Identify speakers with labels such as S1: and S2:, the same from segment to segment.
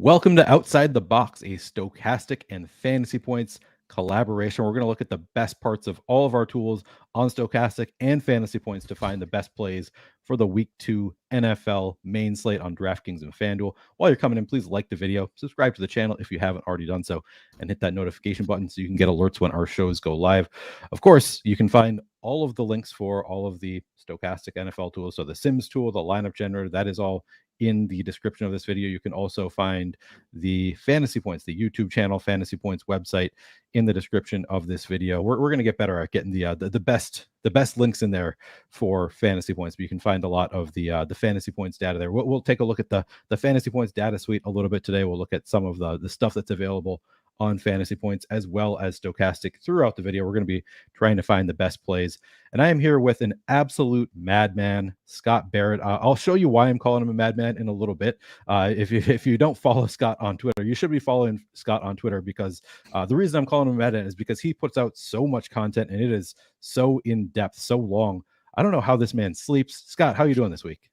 S1: Welcome to Outside the Box, a Stokastic and Fantasy Points collaboration. We're going to look at the best parts of all of our tools on Stokastic and Fantasy Points to find the best plays for the Week 2 NFL main slate on DraftKings and FanDuel. While you're coming in, please like the video, subscribe to the channel if you haven't already done so, and hit that notification button so you can get alerts when our shows go live. Of course, you can find all of the links for all of the Stokastic NFL tools. So the Sims tool, the lineup generator, that is all in the description of this video. You can also find the Fantasy Points, the YouTube channel, Fantasy Points website in the description of this video. We're going to get better at getting the best links in there for Fantasy Points, but you can find a lot of the Fantasy Points data there. We'll take a look at the Fantasy Points data suite a little bit today. We'll look at some of the stuff that's available on Fantasy Points as well as Stokastic throughout the video. We're going to be trying to find the best plays. And I am here with an absolute madman, Scott Barrett. I'll show you why I'm calling him a madman in a little bit. If you don't follow Scott on Twitter, you should be following Scott on Twitter, because the reason I'm calling him a madman is because he puts out so much content and it is so in-depth, so long. I don't know how this man sleeps. Scott, how are you doing this week?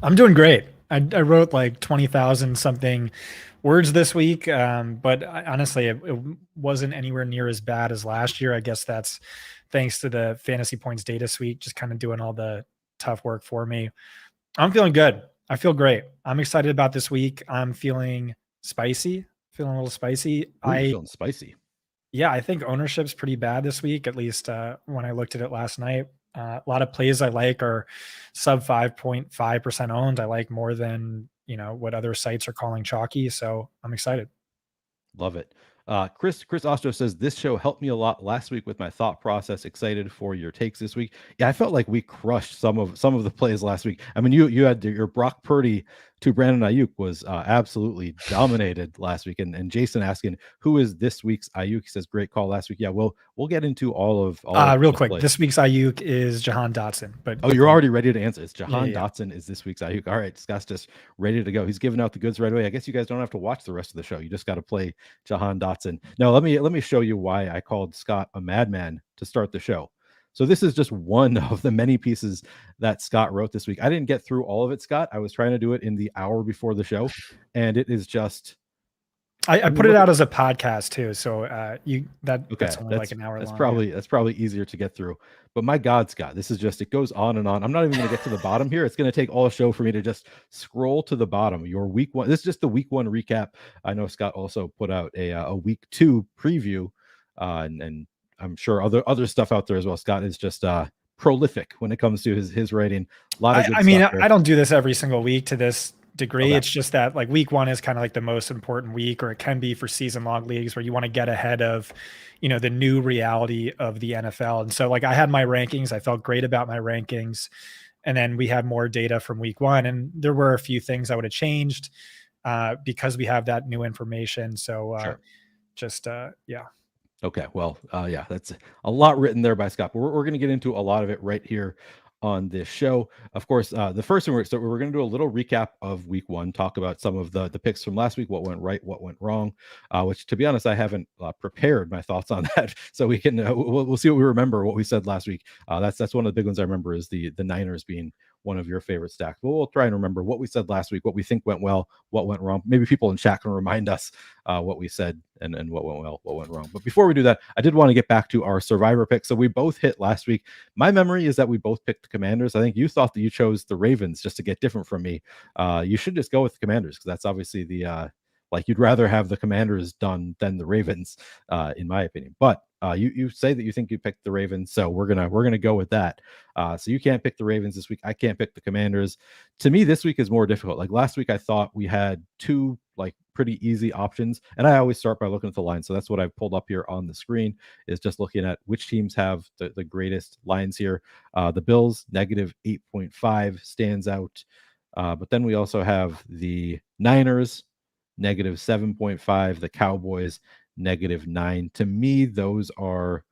S2: I'm doing great. I wrote like 20,000 something words this week, but honestly, it wasn't anywhere near as bad as last year. I guess that's thanks to the Fantasy Points data suite, just kind of doing all the tough work for me. I'm feeling good. I feel great. I'm excited about this week. I'm feeling spicy, feeling a little spicy.
S1: Feeling spicy.
S2: Yeah, I think ownership's pretty bad this week, at least when I looked at it last night. A lot of plays I like are sub 5.5% owned. I like more than, what other sites are calling chalky. So I'm excited.
S1: Love it. Chris Ostro says, this show helped me a lot last week with my thought process. Excited for your takes this week. Yeah, I felt like we crushed some of the plays last week. I mean, you had your Brock Purdy to Brandon Ayuk was absolutely dominated last week. And Jason asking, who is this week's Ayuk? He says, great call last week. Yeah, we'll get into all of
S2: real quick. Plays. This week's Ayuk is Jahan Dotson. But
S1: you're already ready to answer. It's Jahan Dotson is this week's Ayuk. All right, Scott's just ready to go. He's giving out the goods right away. I guess you guys don't have to watch the rest of the show. You just got to play Jahan Dotson. Now, let me show you why I called Scott a madman to start the show. So this is just one of the many pieces that Scott wrote this week. I didn't get through all of it, Scott. I was trying to do it in the hour before the show, and it is just.
S2: I put it out as a podcast too, so that's only like an hour
S1: long. That's probably easier to get through. But my God, Scott, this is just, it goes on and on. I'm not even going to get to the bottom here. It's going to take all show for me to just scroll to the bottom. Your week one. This is just the week one recap. I know Scott also put out a week two preview, and I'm sure other stuff out there as well. Scott is just prolific when it comes to his writing. A lot of good stuff there.
S2: I don't do this every single week to this degree. Okay. It's just that like week one is kind of like the most important week, or it can be for season long leagues where you want to get ahead of, the new reality of the NFL. And so like I had my rankings, I felt great about my rankings. And then we had more data from week one, and there were a few things I would have changed because we have that new information. So sure. Yeah.
S1: Okay. Well, yeah, that's a lot written there by Scott, but we're going to get into a lot of it right here on this show. Of course, the first thing we're going to do a little recap of week one, talk about some of the picks from last week, what went right, what went wrong, which to be honest, I haven't prepared my thoughts on that. So we can, we'll see what we remember, what we said last week. That's one of the big ones I remember is the Niners being one of your favorite stacks. But we'll try and remember what we said last week, what we think went well, what went wrong. Maybe people in chat can remind us what we said and what went well, what went wrong. But before we do that, I did want to get back to our survivor pick. So we both hit last week. My memory is that we both picked the Commanders. I think you thought that you chose the Ravens just to get different from me. You should just go with the Commanders, because that's obviously the like you'd rather have the Commanders done than the Ravens, in my opinion. But you say that you think you picked the Ravens, so we're gonna go with that. So you can't pick the Ravens this week. I can't pick the Commanders. To me, this week is more difficult. Like last week, I thought we had two like pretty easy options, and I always start by looking at the line. So that's what I've pulled up here on the screen, is just looking at which teams have the greatest lines here. The Bills negative 8.5 stands out, but then we also have the Niners negative 7.5, the Cowboys negative 9. To me, those are.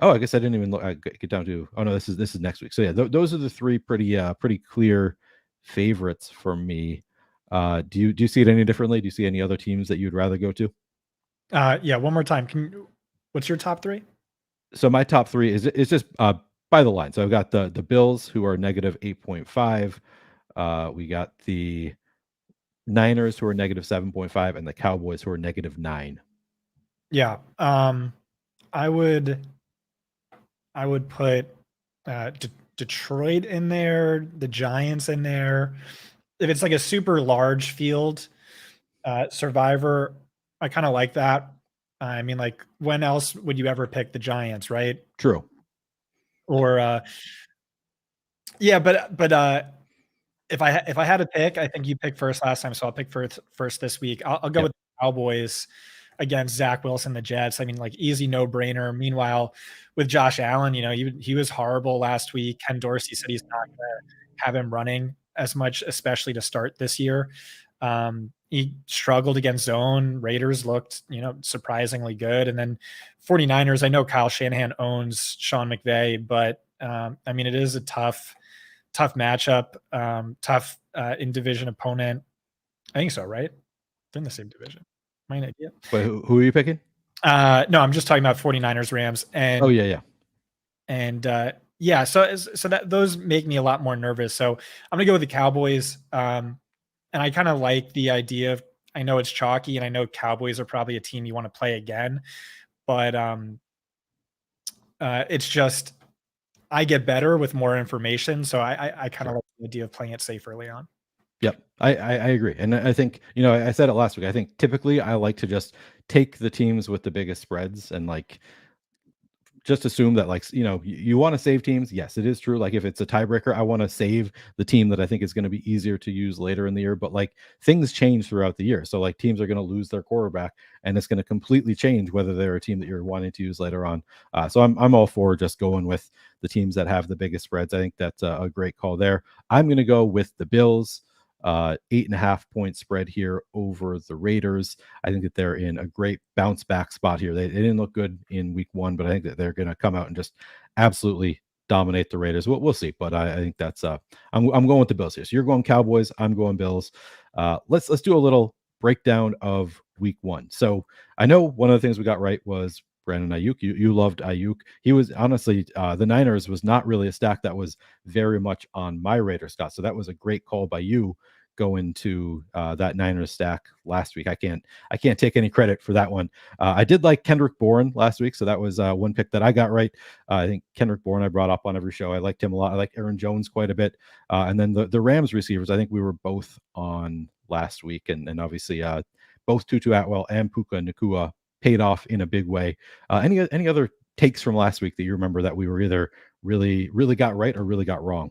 S1: Oh, I guess I didn't even look. I get down to. Oh no, this is next week. So yeah, those are the three pretty clear favorites for me. Do you see it any differently? Do you see any other teams that you'd rather go to?
S2: Yeah, one more time. What's your top three?
S1: So my top three is just by the line. So I've got the Bills, who are negative 8.5. We got the Niners, who are negative 7.5, and the Cowboys, who are negative 9.
S2: Yeah. I would put Detroit in there, the Giants in there. If it's like a super large field survivor, I kind of like that. I mean, like, when else would you ever pick the Giants, right?
S1: True.
S2: Or yeah, but if I had to pick, I think you picked first last time, so I'll pick first this week. I'll go
S1: Yep.
S2: with the Cowboys against Zach Wilson, the Jets. I mean, like, easy no brainer. Meanwhile, with Josh Allen, he was horrible last week. Ken Dorsey said he's not going to have him running as much, especially to start this year. He struggled against zone. Raiders looked, surprisingly good. And then 49ers, I know Kyle Shanahan owns Sean McVay, but I mean, it is a tough matchup, tough in division opponent. I think so, right? They're in the same division. Am I an idiot?
S1: But who are you picking?
S2: No, I'm just talking about 49ers Rams. And
S1: oh yeah.
S2: And yeah, so that those make me a lot more nervous. So I'm gonna go with the Cowboys. And I kind of like the idea of, I know it's chalky, and I know Cowboys are probably a team you want to play again, but it's just, I get better with more information. So I kind of like the idea of playing it safe early on.
S1: Yep. I agree. And I think, I said it last week. I think typically I like to just take the teams with the biggest spreads and like just assume that, like, you want to save teams. Yes, it is true. Like, if it's a tiebreaker, I want to save the team that I think is going to be easier to use later in the year. But like, things change throughout the year. So like, teams are going to lose their quarterback, and it's going to completely change whether they're a team that you're wanting to use later on. So I'm all for just going with the teams that have the biggest spreads. I think that's a great call there. I'm going to go with the Bills. 8.5-point spread here over the Raiders. I think that they're in a great bounce back spot here. They didn't look good in week 1, but I think that they're going to come out and just absolutely dominate the Raiders. We'll see, but I think that's I'm going with the Bills here. So you're going Cowboys, I'm going Bills. Let's do a little breakdown of week 1. So I know one of the things we got right was Brandon Ayuk. You loved Ayuk. He was honestly, the Niners was not really a stack that was very much on my radar, Scott. So that was a great call by you going to that Niners stack last week. I can't take any credit for that one. I did like Kendrick Bourne last week, so that was one pick that I got right. I think Kendrick Bourne I brought up on every show. I liked him a lot. I like Aaron Jones quite a bit. And then the Rams receivers, I think we were both on last week, and obviously both Tutu Atwell and Puka Nacua paid off in a big way. Any other takes from last week that you remember that we were either really got right or really got wrong?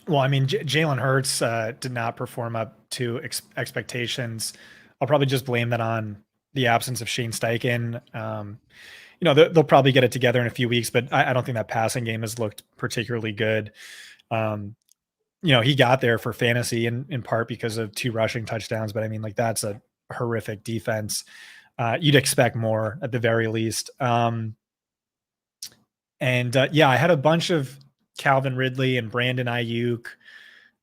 S2: Well, I mean, Jalen Hurts did not perform up to expectations. I'll probably just blame that on the absence of Shane Steichen. They'll probably get it together in a few weeks, but I don't think that passing game has looked particularly good. He got there for fantasy in part because of 2 rushing touchdowns, but I mean, like, that's a horrific defense. You'd expect more at the very least. I had a bunch of Calvin Ridley and Brandon Ayuk.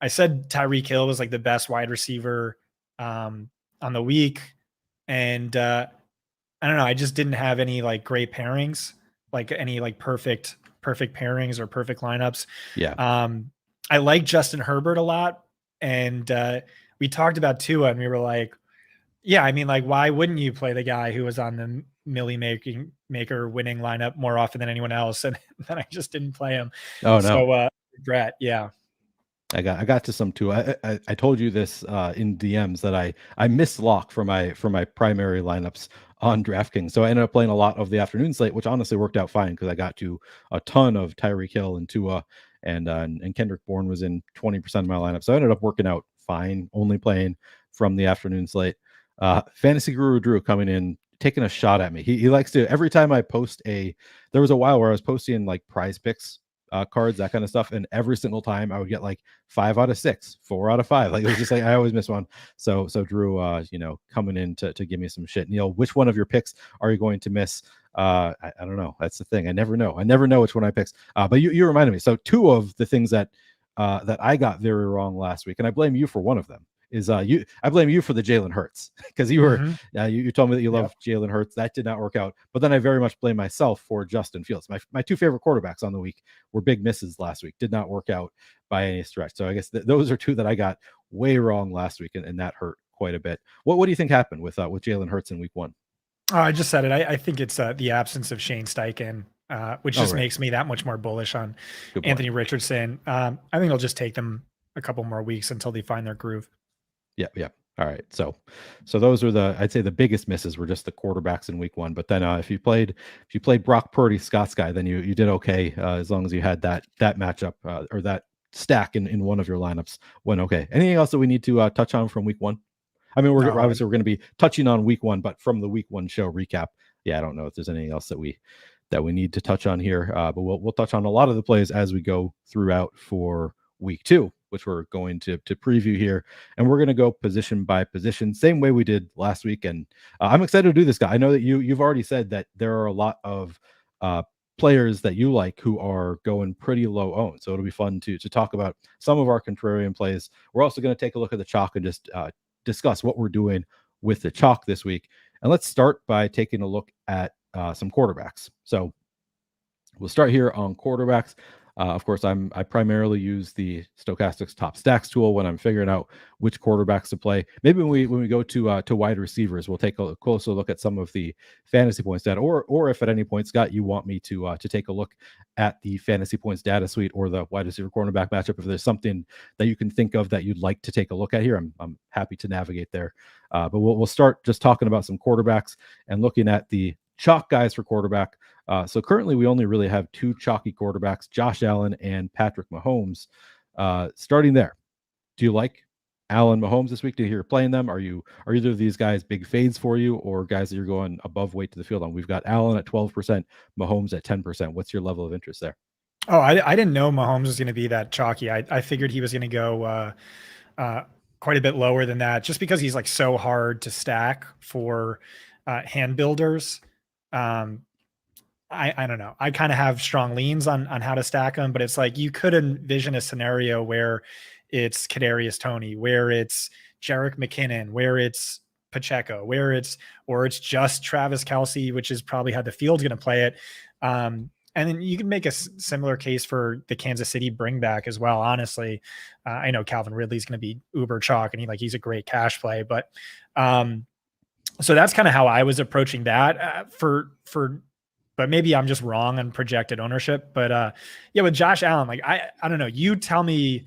S2: I said Tyreek Hill was like the best wide receiver on the week. And I don't know, I just didn't have any like great pairings, like any like perfect pairings or perfect lineups.
S1: Yeah.
S2: I like Justin Herbert a lot. And we talked about Tua, and we were like, yeah, I mean, like, why wouldn't you play the guy who was on the Millie Maker winning lineup more often than anyone else? And then I just didn't play him.
S1: Oh no.
S2: So regret. Yeah.
S1: I got to some too. I told you this in DMs that I missed lock for my primary lineups on DraftKings. So I ended up playing a lot of the afternoon slate, which honestly worked out fine because I got to a ton of Tyreek Hill and Tua, and Kendrick Bourne was in 20% of my lineup. So I ended up working out fine, only playing from the afternoon slate. Fantasy Guru Drew coming in, taking a shot at me. He likes to, every time I post there was a while where I was posting like prize picks cards, that kind of stuff, and every single time I would get like 5 out of 6, 4 out of 5. Like, it was just like I always miss one. So Drew, coming in to give me some shit. Neil, which one of your picks are you going to miss? I don't know. That's the thing. I never know which one I picks. But you reminded me. So 2 of the things that I got very wrong last week, and I blame you for one of them, is I blame you for the Jalen Hurts, because you were you told me that you love Jalen Hurts. That did not work out. But then I very much blame myself for Justin Fields. My 2 favorite quarterbacks on the week were big misses last week. Did not work out by any stretch. So I guess those are 2 that I got way wrong last week, and that hurt quite a bit. What do you think happened with Jalen Hurts in week one?
S2: Oh, I just said it. I think it's the absence of Shane Steichen, which
S1: Oh,
S2: just
S1: right.
S2: makes me that much more bullish on
S1: Good point.
S2: Anthony Richardson. I think it'll just take them a couple more weeks until they find their groove.
S1: Yeah, yeah. All right. So those are I'd say the biggest misses were just the quarterbacks in week one. But then if you played Brock Purdy, Scott's guy, then you did okay as long as you had that matchup or that stack in one of your lineups went okay. Anything else that we need to touch on from week one? I mean, we're
S2: No,
S1: obviously we're going to be touching on week one, but from the week one show recap, yeah, I don't know if there's anything else that we need to touch on here. But we'll touch on a lot of the plays as we go throughout for week two, which we're going to preview here, and we're going to go position by position, same way we did last week. And I'm excited to do this, guy. I know that you've already said that there are a lot of players that you like who are going pretty low owned, so it'll be fun to talk about some of our contrarian plays. We're also going to take a look at the chalk and just discuss what we're doing with the chalk this week. And let's start by taking a look at some quarterbacks. So we'll start here on quarterbacks. Of course, I primarily use the Stokastic's top stacks tool when I'm figuring out which quarterbacks to play. Maybe when we go to wide receivers, we'll take a closer look at some of the fantasy points data, or if at any point, Scott, you want me to take a look at the fantasy points data suite or the wide receiver cornerback matchup, if there's something that you can think of that you'd like to take a look at here, I'm happy to navigate there. But we'll start just talking about some quarterbacks and looking at the chalk guys for quarterback. So currently we only really have two chalky quarterbacks, Josh Allen and Patrick Mahomes. Starting there, do you like Allen, Mahomes this week? Do you hear playing them? Are either of these guys big fades for you, or guys that you're going above weight to the field on? We've got Allen at 12%, Mahomes at 10%. What's your level of interest there?
S2: Oh, I didn't know Mahomes was going to be that chalky. I figured he was going to go quite a bit lower than that, just because he's like so hard to stack for hand builders. I don't know. I kind of have strong leans on how to stack them, but it's like you could envision a scenario where it's Kadarius Toney, where it's Jerick McKinnon, where it's Pacheco, or it's just Travis Kelce, which is probably how the field's going to play it. And then you can make a similar case for the Kansas City bring back as well. Honestly, I know Calvin Ridley's going to be uber chalk, and he's a great cash play, but so that's kind of how I was approaching that but maybe I'm just wrong on projected ownership. But yeah, with Josh Allen, like I don't know. You tell me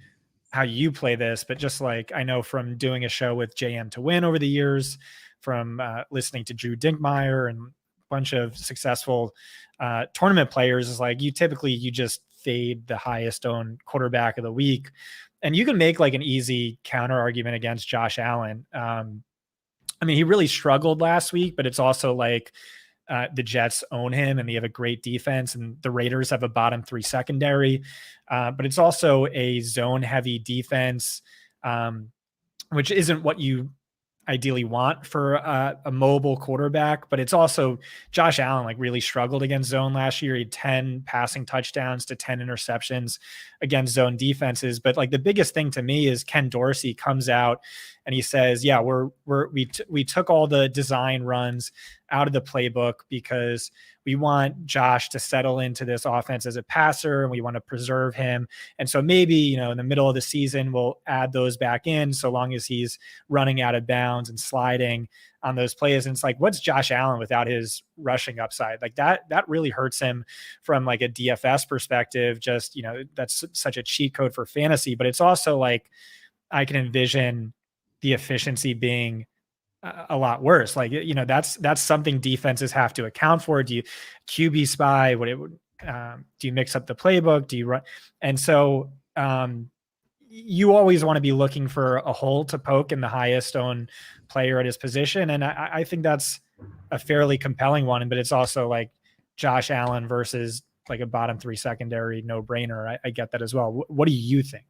S2: how you play this, but just like I know from doing a show with JM to Win over the years, from listening to Drew Dinkmeyer and a bunch of successful tournament players, is like you just fade the highest owned quarterback of the week, and you can make like an easy counter argument against Josh Allen. I mean, he really struggled last week, but it's also like the Jets own him and they have a great defense, and the Raiders have a bottom three secondary. But it's also a zone heavy defense, which isn't what you ideally want for a mobile quarterback. But it's also Josh Allen like really struggled against zone last year. He had 10 passing touchdowns to 10 interceptions against zone defenses. But like the biggest thing to me is Ken Dorsey comes out and he says, yeah, we took all the design runs out of the playbook because we want Josh to settle into this offense as a passer and we want to preserve him. And so maybe, in the middle of the season, we'll add those back in so long as he's running out of bounds and sliding on those plays. And it's like, what's Josh Allen without his rushing upside? Like that really hurts him from like a DFS perspective. Just, that's such a cheat code for fantasy, but it's also like, I can envision the efficiency being a lot worse. Like, that's something defenses have to account for. Do you QB spy? Do you mix up the playbook? Do you run? And so you always want to be looking for a hole to poke in the highest owned player at his position. And I think that's a fairly compelling one, but it's also like Josh Allen versus like a bottom three secondary, no brainer. I get that as well. What do you think?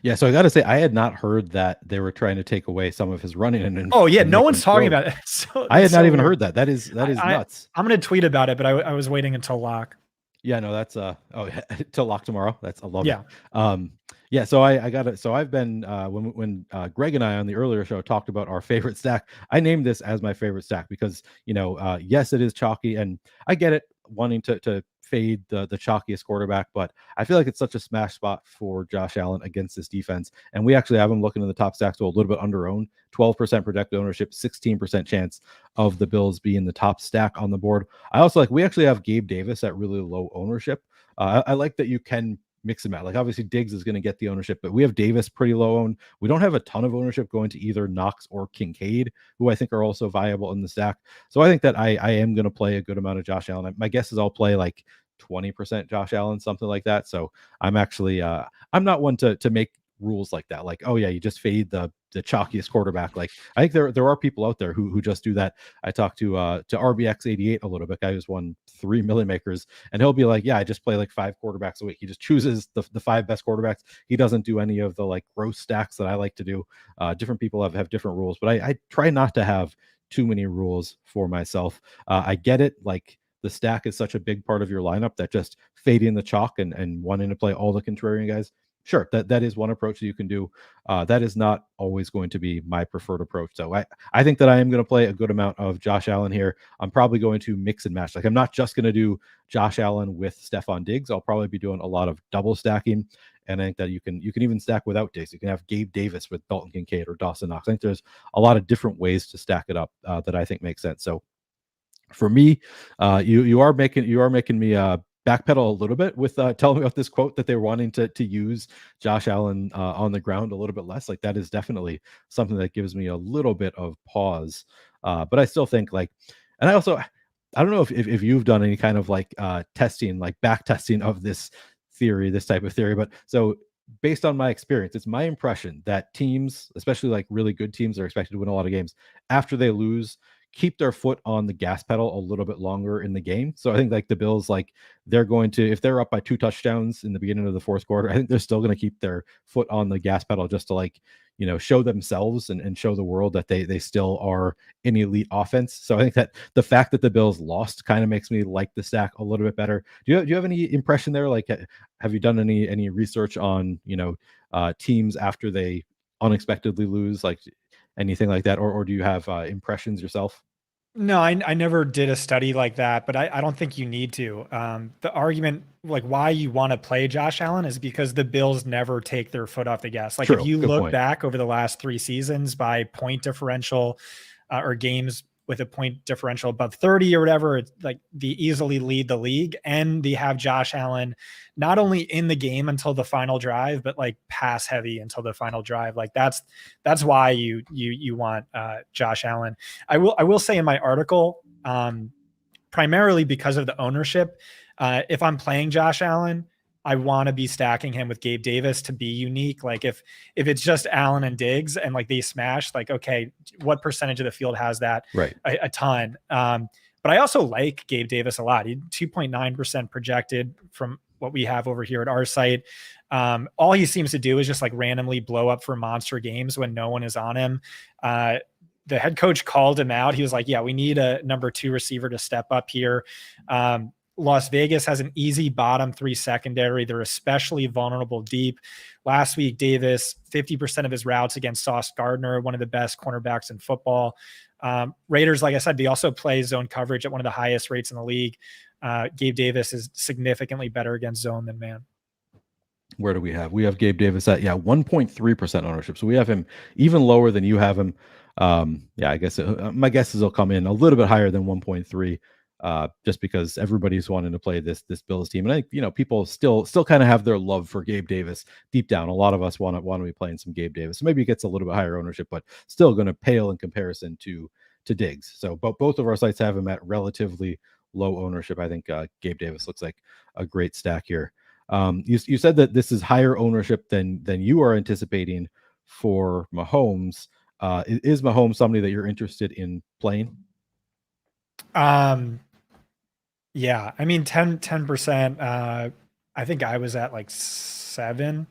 S1: Yeah, so I got to say, I had not heard that they were trying to take away some of his running. And
S2: oh yeah,
S1: and
S2: no one's talking about it.
S1: I had not even heard that. That is nuts.
S2: I'm going to tweet about it, but I was waiting until lock.
S1: Yeah, no, that's till lock tomorrow. I love
S2: it.
S1: Yeah, so I got it. So I've been when Greg and I on the earlier show talked about our favorite stack, I named this as my favorite stack because yes, it is chalky, and I get it, wanting to fade the chalkiest quarterback, but I feel like it's such a smash spot for Josh Allen against this defense. And we actually have him looking in the top stacks, so a little bit under owned, 12% projected ownership, 16% chance of the Bills being the top stack on the board. I also like, we actually have Gabe Davis at really low ownership. I like that you can mix and match. Like obviously Diggs is going to get the ownership, but we have Davis pretty low owned. We don't have a ton of ownership going to either Knox or Kincaid, who I think are also viable in the stack. So I think that I am going to play a good amount of Josh Allen. My guess is I'll play like 20% Josh Allen, something like that. So I'm actually I'm not one to make rules like that. Like, oh yeah, you just fade the chalkiest quarterback. Like I think there are people out there who just do that. I talked to RBX88 a little bit, guy who's won 3 million makers, and he'll be like, yeah, I just play like 5 quarterbacks a week. He just chooses the 5 best quarterbacks. He doesn't do any of the like gross stacks that I like to do. Different people have different rules, but I try not to have too many rules for myself. I get it, like the stack is such a big part of your lineup that just fading the chalk and wanting to play all the contrarian guys, sure, that is one approach that you can do. That is not always going to be my preferred approach. So I think that I am going to play a good amount of Josh Allen here. I'm probably going to mix and match. Like I'm not just going to do Josh Allen with Stephon Diggs. I'll probably be doing a lot of double stacking. And I think that you can even stack without Diggs. You can have Gabe Davis with Dalton Kincaid or Dawson Knox. I think there's a lot of different ways to stack it up that I think makes sense. So for me, you are making me backpedal a little bit with telling me about this quote that they're wanting to use Josh Allen on the ground a little bit less. Like that is definitely something that gives me a little bit of pause. But I still think like, and I also, I don't know if you've done any kind of like testing, like back testing of this theory, this type of theory, but so based on my experience, it's my impression that teams, especially like really good teams, are expected to win a lot of games after they lose, keep their foot on the gas pedal a little bit longer in the game. So I think like the Bills, like they're going to, if they're up by 2 touchdowns in the beginning of the fourth quarter, I think they're still going to keep their foot on the gas pedal just to like, you know, show themselves and show the world that they still are an elite offense. So I think that the fact that the Bills lost kind of makes me like the stack a little bit better. Do you have any impression there? Like, have you done any research on, you know, teams after they unexpectedly lose, like anything like that, or do you have impressions yourself?
S2: No, I never did a study like that, but I don't think you need to. The argument, like why you want to play Josh Allen, is because the Bills never take their foot off the gas. Like if
S1: True,
S2: you
S1: good
S2: look
S1: point.
S2: back over the last 3 seasons by point differential or games with a point differential above 30 or whatever, it's like they easily lead the league, and they have Josh Allen not only in the game until the final drive, but like pass heavy until the final drive. Like that's why you want Josh Allen. I will say in my article, primarily because of the ownership, if I'm playing Josh Allen, I want to be stacking him with Gabe Davis to be unique. Like if it's just Allen and Diggs and like they smash, like, okay, what percentage of the field has that?
S1: Right.
S2: A ton. But I also like Gabe Davis a lot. He 2.9% projected from what we have over here at our site. All he seems to do is just like randomly blow up for monster games when no one is on him. The head coach called him out. He was like, yeah, we need a number 2 receiver to step up here. Las Vegas has an easy bottom 3 secondary. They're especially vulnerable deep. Last week, Davis, 50% of his routes against Sauce Gardner, one of the best cornerbacks in football. Raiders, like I said, they also play zone coverage at one of the highest rates in the league. Gabe Davis is significantly better against zone than man.
S1: Where do we have? We have Gabe Davis at 1.3% ownership. So we have him even lower than you have him. I guess my guess is he'll come in a little bit higher than 1.3. Just because everybody's wanting to play this Bills team, and I think people still kind of have their love for Gabe Davis deep down. A lot of us want to be playing some Gabe Davis, so maybe it gets a little bit higher ownership, but still going to pale in comparison to Diggs. So, but both of our sites have him at relatively low ownership. I think Gabe Davis looks like a great stack here. You said that this is higher ownership than you are anticipating for Mahomes. Is Mahomes somebody that you're interested in playing?
S2: Yeah, I mean 10%. I think I was at like 7.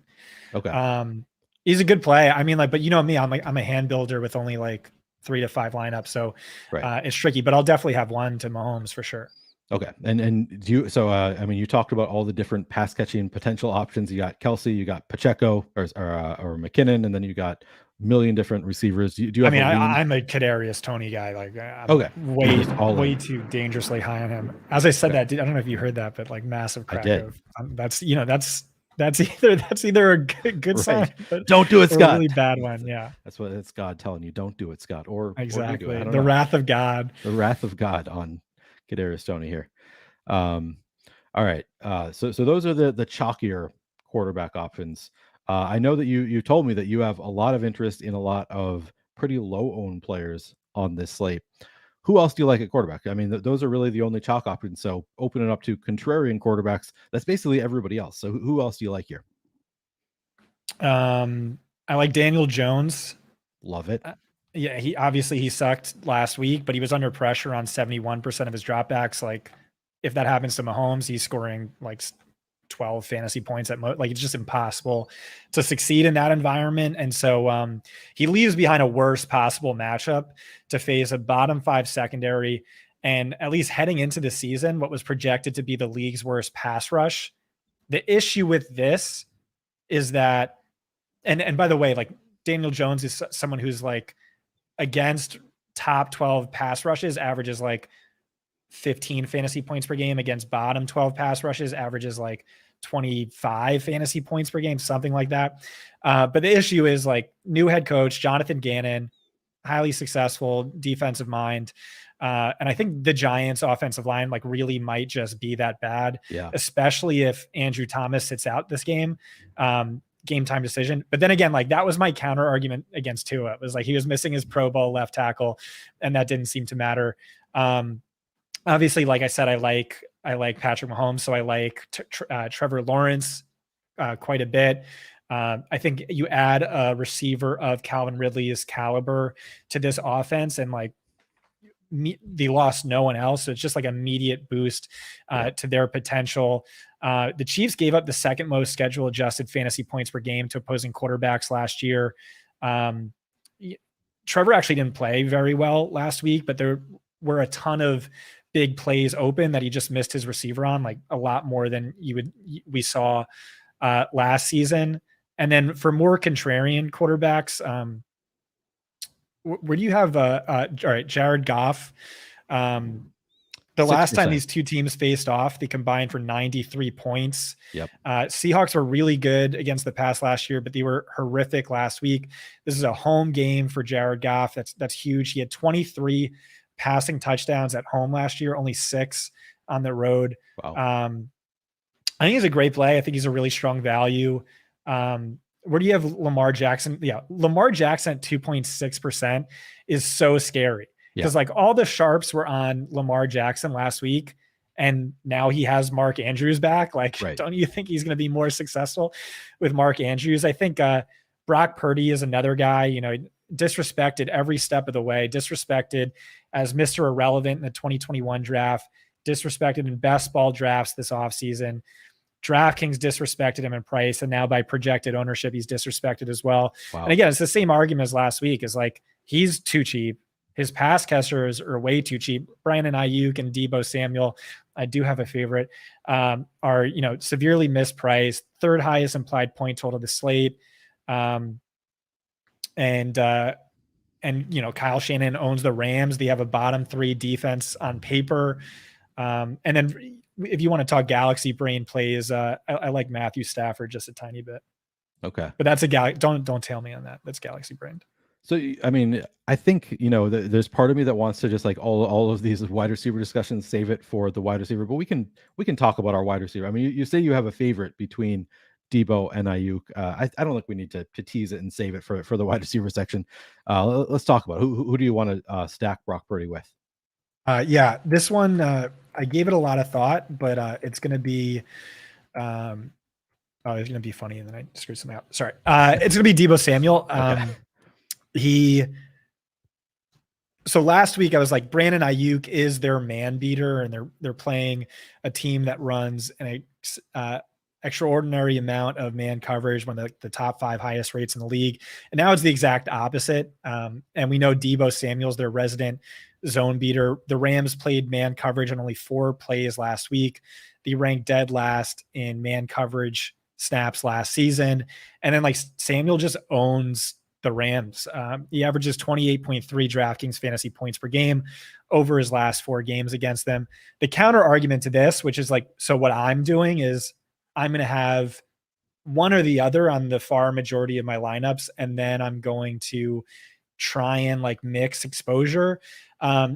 S1: Okay.
S2: He's a good play. I mean, like, but you know me, I'm a hand builder with only like 3 to 5 lineups, so
S1: Right.
S2: it's tricky. But I'll definitely have one to Mahomes for sure.
S1: Okay. And do you, so, I mean, you talked about all the different pass catching potential options. You got Kelsey, you got Pacheco or McKinnon, and then you got a million different receivers. Do you
S2: I
S1: have
S2: mean,
S1: a lean?
S2: I'm a Kadarius Tony guy. Like I'm
S1: Okay. You're just all
S2: way
S1: in.
S2: too dangerously high on him. As I said
S1: Okay.
S2: that, I don't know if you heard that, but like massive
S1: I
S2: crack
S1: did.
S2: of that's either a good sign,
S1: Right. Don't do it,
S2: or a
S1: Scott.
S2: really bad one. Yeah,
S1: That's what it's God telling you. Don't do it, Scott. Or do it. I
S2: exactly.
S1: don't
S2: The
S1: know.
S2: wrath of God.
S1: The wrath of God on Kadarius Toney here. Um, all right. So those are the chalkier quarterback options. I know that you told me that you have a lot of interest in a lot of pretty low owned players on this slate. Who else do you like at quarterback? I mean, those are really the only chalk options. So open it up to contrarian quarterbacks. That's basically everybody else. So who else do you like here?
S2: I like Daniel Jones.
S1: Love it.
S2: Yeah, he sucked last week, but he was under pressure on 71% of his dropbacks. Like, if that happens to Mahomes, he's scoring like 12 fantasy points at most. Like, it's just impossible to succeed in that environment. And so he leaves behind a worst possible matchup to face a bottom 5 secondary. And at least heading into the season, what was projected to be the league's worst pass rush. The issue with this is that, and by the way, like Daniel Jones is someone who's like against top 12 pass rushes, averages like 15 fantasy points per game. Against bottom 12 pass rushes, averages like 25 fantasy points per game, something like that. But the issue is like new head coach, Jonathan Gannon, highly successful defensive mind. And I think the Giants offensive line like really might just be that bad,
S1: Yeah.
S2: especially if Andrew Thomas sits out this game. Game time decision. But then again, like that was my counter argument against Tua. It was like he was missing his Pro Bowl left tackle, and that didn't seem to matter. Obviously, like I said, I like Patrick Mahomes, so I like Trevor Lawrence quite a bit. I think you add a receiver of Calvin Ridley's caliber to this offense, and like they lost no one else, so it's just like immediate boost to their potential. The Chiefs gave up the second most schedule adjusted fantasy points per game to opposing quarterbacks last year. Trevor actually didn't play very well last week, but there were a ton of big plays open that he just missed his receiver on, like a lot more than we saw last season. And then for more contrarian quarterbacks, where do you have all right, Jared Goff? The 6%. Last time these two teams faced off, they combined for 93 points.
S1: Yep.
S2: Seahawks were really good against the pass last year, but they were horrific last week. This is a home game for Jared Goff. That's huge. He had 23 passing touchdowns at home last year, only 6 on the road.
S1: Wow.
S2: I think he's a great play. I think he's a really strong value. Where do you have Lamar Jackson? Yeah, Lamar Jackson at 2.6% is so scary because like all the sharps were on Lamar Jackson last week, and now he has Mark Andrews back. Like, Don't you think he's going to be more successful with Mark Andrews? I think Brock Purdy is another guy, disrespected every step of the way, disrespected as Mr. Irrelevant in the 2021 draft, disrespected in best ball drafts this offseason. DraftKings disrespected him in price, and now by projected ownership, he's disrespected as well. Wow. And again, it's the same argument as last week. Is like he's too cheap. His pass catchers are way too cheap. Brandon Ayuk and Deebo Samuel, I do have a favorite, are severely mispriced. Third highest implied point total of the slate, and Kyle Shanahan owns the Rams. They have a bottom 3 defense on paper, and then. If you want to talk galaxy brain plays, I like Matthew Stafford just a tiny bit.
S1: Okay.
S2: But that's don't tell me on that. That's galaxy brain.
S1: So, I mean, I think, there's part of me that wants to just like all of these wide receiver discussions, save it for the wide receiver, but we can talk about our wide receiver. I mean, you say you have a favorite between Deebo and Ayuk. I don't think we need to tease it and save it for the wide receiver section. Let's talk about who do you want to stack Brock Purdy with?
S2: This one, I gave it a lot of thought, but it's going to be, it's going to be funny, and then I screwed something up. Sorry. It's going to be Deebo Samuel. So last week I was like, Brandon Ayuk is their man beater, and they're playing a team that runs extraordinary amount of man coverage, one of the top 5 highest rates in the league. And now it's the exact opposite. And we know Deebo Samuel's their resident zone beater. The Rams played man coverage on only 4 plays last week. They ranked dead last in man coverage snaps last season. And then like Samuel just owns the Rams. He averages 28.3 DraftKings fantasy points per game over his last 4 games against them. The counter argument to this, which is like, so what I'm doing is I'm going to have one or the other on the far majority of my lineups, and then I'm going to try and like mix exposure.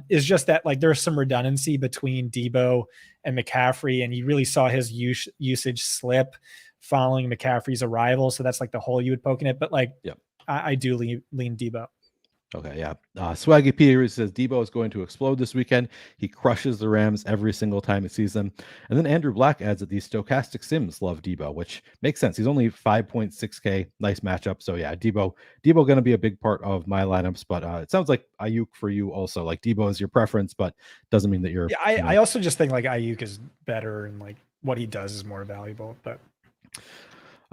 S2: Is just that like there's some redundancy between Deebo and McCaffrey, and you really saw his usage slip following McCaffrey's arrival. So that's like the hole you would poke in it. But like,
S1: yep.
S2: I do lean Deebo.
S1: Okay, yeah. Swaggy Peter says Deebo is going to explode this weekend. He crushes the Rams every single time he sees them. And then Andrew Black adds that these Stokastic Sims love Deebo, which makes sense. He's only 5.6K. Nice matchup. So yeah, Deebo going to be a big part of my lineups. But it sounds like Ayuk for you also. Like Deebo is your preference, but doesn't mean that you're.
S2: Yeah, I also just think like Ayuk is better and like what he does is more valuable. But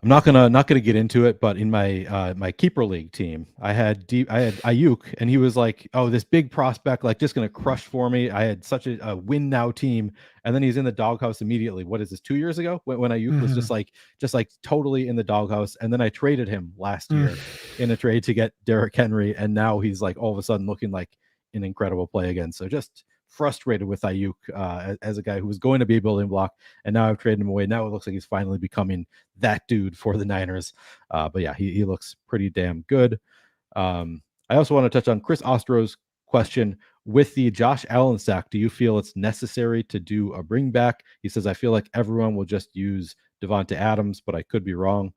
S1: I'm not gonna get into it, but in my my keeper league team, I had Ayuk, and he was like, oh, this big prospect, like just gonna crush for me. I had such a win now team, and then he's in the doghouse immediately. What is this? 2 years ago when Ayuk was just like totally in the doghouse, and then I traded him last year in a trade to get Derrick Henry, and now he's like all of a sudden looking like an incredible play again. So just frustrated with Ayuk as a guy who was going to be a building block, and now I've traded him away. Now it looks like he's finally becoming that dude for the Niners. But yeah, he looks pretty damn good. I also want to touch on Chris Ostro's question. With the Josh Allen stack, do you feel it's necessary to do a bring back? He says, I feel like everyone will just use Devonta Adams, but I could be wrong.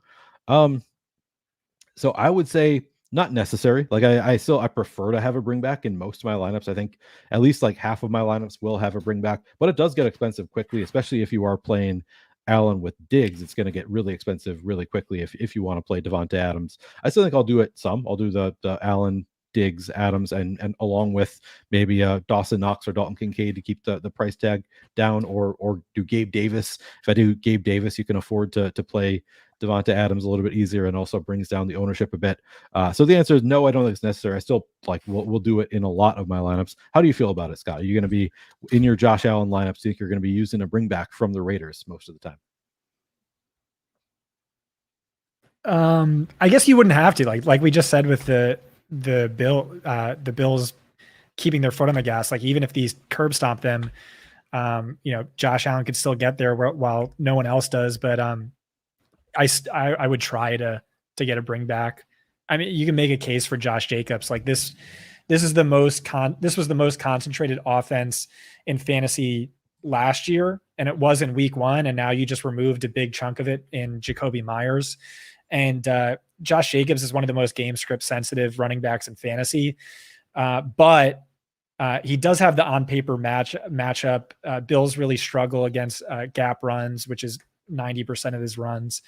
S1: So I would say not necessary. Like I prefer to have a bring back in most of my lineups. I think at least like half of my lineups will have a bring back, but it does get expensive quickly, especially if you are playing Allen with Diggs. It's going to get really expensive really quickly if you want to play Devonta Adams. I still think I'll do it some. I'll do the Allen, Diggs, Adams, and along with maybe Dawson Knox or Dalton Kincaid to keep the price tag down, or do Gabe Davis. If I do Gabe Davis, you can afford to play Devonta Adams a little bit easier, and also brings down the ownership a bit. So the answer is no, I don't think it's necessary. I still like we'll do it in a lot of my lineups. How do you feel about it, Scott? Are you going to be in your Josh Allen lineups? Do you think you're going to be using a bring back from the Raiders most of the
S2: time? I guess you wouldn't have to, like we just said with the Bills keeping their foot on the gas. Like even if these curb stomp them, Josh Allen could still get there while no one else does. But I would try to get a bring back. I mean, you can make a case for Josh Jacobs. Like this was the most concentrated offense in fantasy last year, and it was in week 1. And now you just removed a big chunk of it in Jacoby Myers. And Josh Jacobs is one of the most game script sensitive running backs in fantasy. But he does have the on paper matchup. Bills really struggle against gap runs, which is 90% of his runs.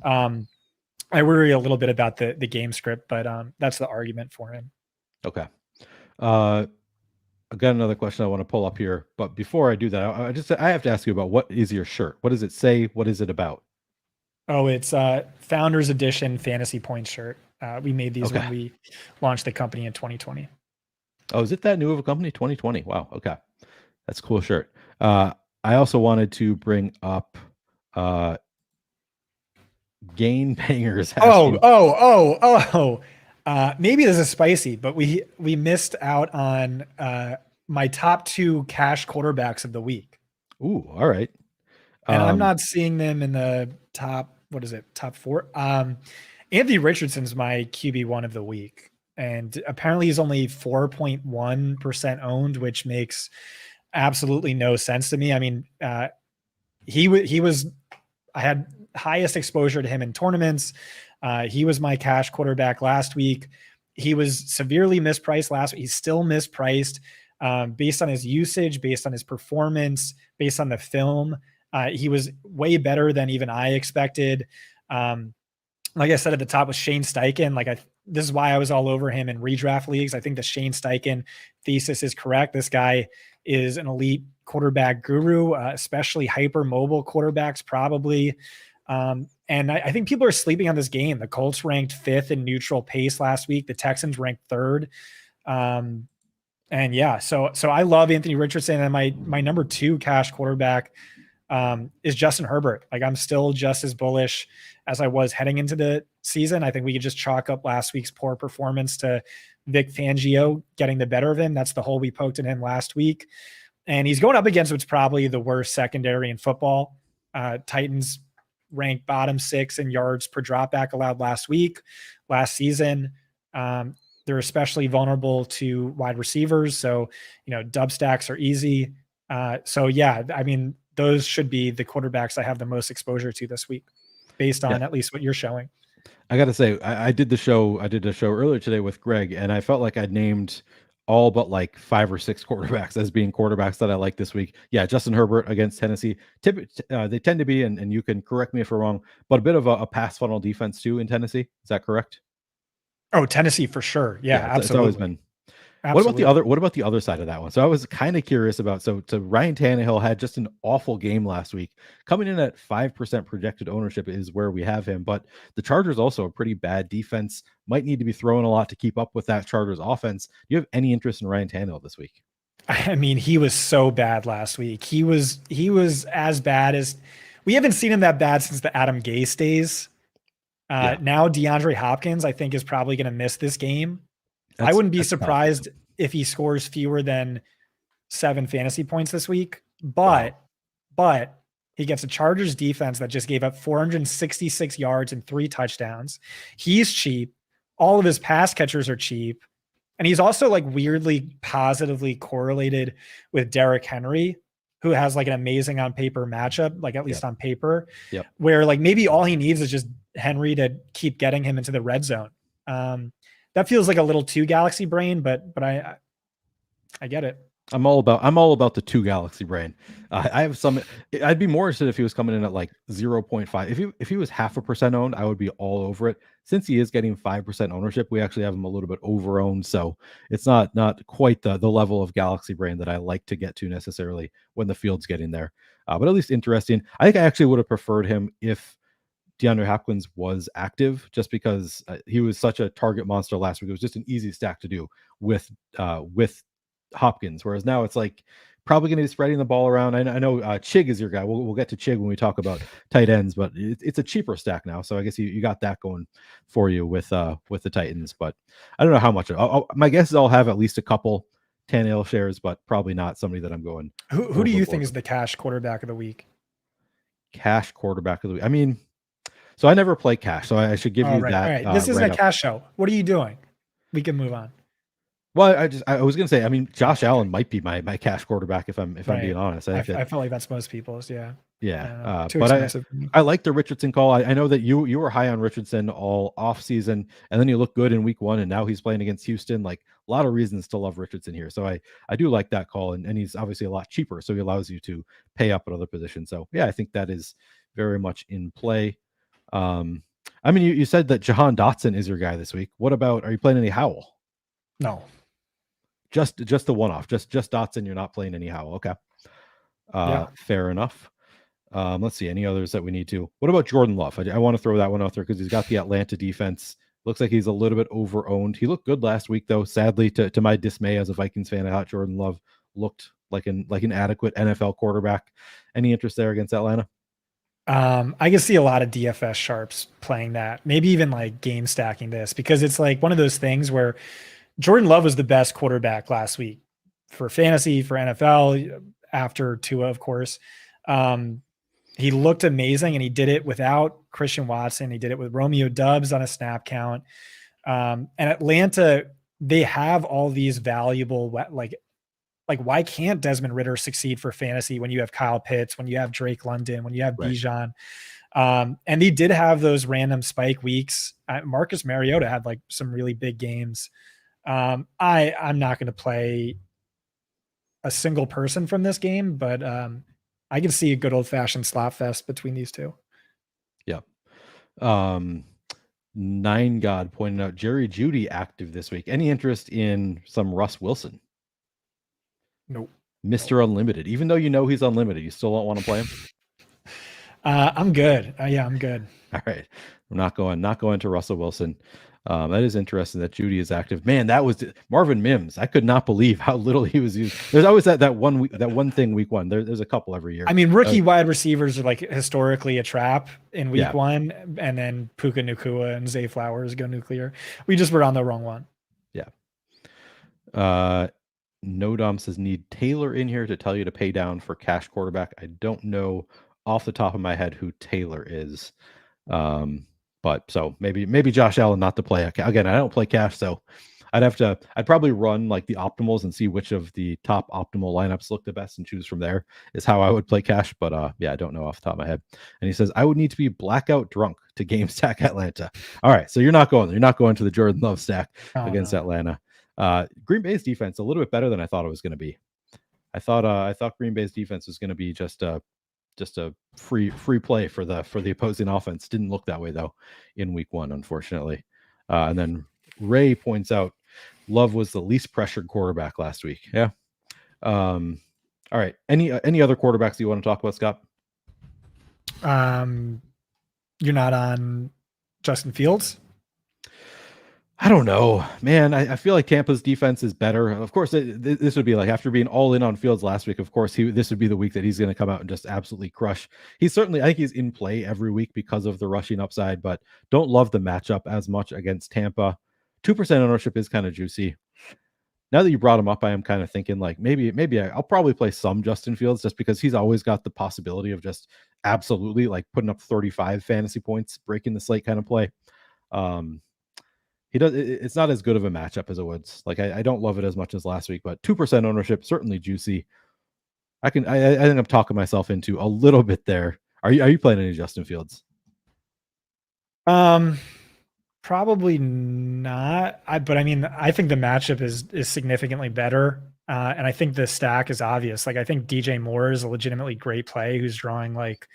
S2: I worry a little bit about the game script, but that's the argument for him.
S1: Okay. I got another question I want to pull up here, but before I do that, I have to ask you about what is your shirt? What does it say? What is it about?
S2: Oh, it's Founders Edition Fantasy Points shirt. We made these when we launched the company in 2020. Oh,
S1: is it that new of a company? 2020. Wow. Okay. That's a cool shirt. I also wanted to bring up Gain Bangers.
S2: Maybe this is spicy, but we missed out on my top 2 cash quarterbacks of the week.
S1: Ooh, all right.
S2: And I'm not seeing them in the top, top 4. Anthony Richardson's my QB1 of the week. And apparently he's only 4.1% owned, which makes absolutely no sense to me. I mean, I had highest exposure to him in tournaments. He was my cash quarterback last week. He was severely mispriced last week. He's still mispriced based on his usage, based on his performance, based on the film. He was way better than even I expected. Like I said at the top with Shane Steichen, this is why I was all over him in redraft leagues. I think the Shane Steichen thesis is correct. This guy is an elite quarterback guru, especially hyper mobile quarterbacks probably And I think people are sleeping on this game. The Colts ranked 5th in neutral pace last week. The Texans ranked 3rd. And yeah, so I love Anthony Richardson, and my number 2 cash quarterback is Justin Herbert. Like, I'm still just as bullish as I was heading into the season. I think we could just chalk up last week's poor performance to Vic Fangio getting the better of him. That's the hole we poked in him last week. And he's going up against what's probably the worst secondary in football. Titans ranked bottom 6 in yards per dropback allowed last season. They're especially vulnerable to wide receivers. So, dub stacks are easy. So yeah, I mean, those should be the quarterbacks I have the most exposure to this week, based on at least what you're showing.
S1: I got to say, I did the show. I did a show earlier today with Greg, and I felt like I'd named all but like 5 or 6 quarterbacks as being quarterbacks that I like this week. Yeah, Justin Herbert against Tennessee. They tend to be, and you can correct me if we're wrong, but a bit of a pass funnel defense too in Tennessee. Is that correct?
S2: Oh, Tennessee for sure. Yeah, absolutely.
S1: It's always been.
S2: Absolutely.
S1: What about the other side of that one? So I was kind of curious about. So Ryan Tannehill had just an awful game last week. Coming in at 5% projected ownership is where we have him. But the Chargers also a pretty bad defense. Might need to be throwing a lot to keep up with that Chargers offense. Do you have any interest in Ryan Tannehill this week?
S2: I mean, he was so bad last week. He was as bad as we haven't seen him that bad since the Adam Gase days. Now DeAndre Hopkins, I think, is probably going to miss this game. I wouldn't be surprised if he scores fewer than 7 fantasy points this week, but he gets a Chargers defense that just gave up 466 yards and 3 touchdowns. He's cheap. All of his pass catchers are cheap. And he's also like weirdly positively correlated with Derrick Henry, who has like an amazing on paper matchup, like at least on paper, where like maybe all he needs is just Henry to keep getting him into the red zone. That feels like a little too galaxy brain, but I get it.
S1: I'm all about the 2 galaxy brain. I have some. I'd be more interested if he was coming in at like 0.5. If he was 0.5% owned, I would be all over it. Since he is getting 5% ownership, we actually have him a little bit over owned. So it's not quite the level of galaxy brain that I like to get to necessarily when the field's getting there. But at least interesting. I think I actually would have preferred him if DeAndre Hopkins was active, just because he was such a target monster last week. It was just an easy stack to do with Hopkins, whereas now it's like probably going to be spreading the ball around. I know Chig is your guy. We'll get to Chig when we talk about tight ends, but it's a cheaper stack now, so I guess you got that going for you with the Titans. But I don't know how much. My guess is I'll have at least a couple Tannehill shares, but probably not somebody that I'm going.
S2: Who do you think is the cash quarterback of the week?
S1: Cash quarterback of the week. I mean, so I never play cash, so I should give you that.
S2: All right. This isn't a cash show. What are you doing? We can move on.
S1: Well, I was gonna say, I mean, Josh Allen might be my cash quarterback if I'm being honest. I
S2: feel like that's most people's.
S1: Yeah.
S2: Too
S1: But
S2: expensive.
S1: I like the Richardson call. I know that you were high on Richardson all off season, and then he looked good in week 1, and now he's playing against Houston. Like, a lot of reasons to love Richardson here. So I do like that call, and he's obviously a lot cheaper, so he allows you to pay up at other positions. So yeah, I think that is very much in play. I mean, you said that Jahan Dotson is your guy this week. What about, are you playing any Howell?
S2: No.
S1: Just the one-off, just Dotson. You're not playing any Howell. Okay. Fair enough. Let's see any others that we need to. What about Jordan Love? I want to throw that one out there because he's got the Atlanta defense. Looks like he's a little bit over-owned. He looked good last week, though. Sadly, to my dismay as a Vikings fan, I thought Jordan Love looked like an adequate NFL quarterback. Any interest there against Atlanta?
S2: I can see a lot of DFS sharps playing that. Maybe even like game stacking this, because it's like one of those things where Jordan Love was the best quarterback last week for fantasy, for NFL, after Tua, of course. He looked amazing, and he did it without Christian Watson. He did it with Romeo Doubs on a snap count. And Atlanta, they have all these valuable, like why can't Desmond Ridder succeed for fantasy when you have Kyle Pitts, when you have Drake London, when you have Bijan? And they did have those random spike weeks. Marcus Mariota had like some really big games. I'm not going to play a single person from this game, but I can see a good old fashioned slot fest between these two.
S1: Yeah. Nine God pointed out Jerry Jeudy active this week. Any interest in some Russ Wilson?
S2: Nope.
S1: Mr. Unlimited. Even though you know he's unlimited, you still don't want to play him?
S2: I'm good. Yeah, I'm good.
S1: All right. We're not going to Russell Wilson. That is interesting that Judy is active. Man, that was Marvin Mims. I could not believe how little he was used. There's always that one week, that one thing week one. There's a couple every year.
S2: I mean, rookie wide receivers are like historically a trap in week
S1: Yeah.
S2: one, and then Puka Nacua and Zay Flowers go nuclear. We just were on the wrong one.
S1: Yeah. No Dom says need Taylor in here to tell you to pay down for cash quarterback. I don't know off the top of my head who Taylor is. But so maybe Josh Allen not to play. Again, I don't play cash, so I'd probably run like the optimals and see which of the top optimal lineups look the best and choose from there is how I would play cash. But yeah, I don't know off the top of my head. And he says I would need to be blackout drunk to game stack Atlanta. All right, so you're not going to the Jordan Love stack against Atlanta. Green Bay's defense a little bit better than I thought it was going to be. I thought Green Bay's defense was going to be just a free play for the opposing offense. Didn't look that way though in week one, unfortunately. And then Ray points out Love was the least pressured quarterback last week. Yeah. All right. Any other quarterbacks you want to talk about, Scott?
S2: You're not on Justin Fields?
S1: I don't know, man. I feel like Tampa's defense is better. Of course, this would be like after being all in on Fields last week. Of course, this would be the week that he's going to come out and just absolutely crush. I think he's in play every week because of the rushing upside, but don't love the matchup as much against Tampa. 2% ownership is kind of juicy. Now that you brought him up, I am kind of thinking like maybe I'll probably play some Justin Fields just because he's always got the possibility of just absolutely like putting up 35 fantasy points, breaking the slate kind of play. It's not as good of a matchup as it would. Like I don't love it as much as last week, but 2% ownership, certainly juicy. I think I'm talking myself into a little bit there. Are you playing any Justin Fields?
S2: Probably not. But I mean, I think the matchup is significantly better. And I think the stack is obvious. Like I think DJ Moore is a legitimately great play who's drawing like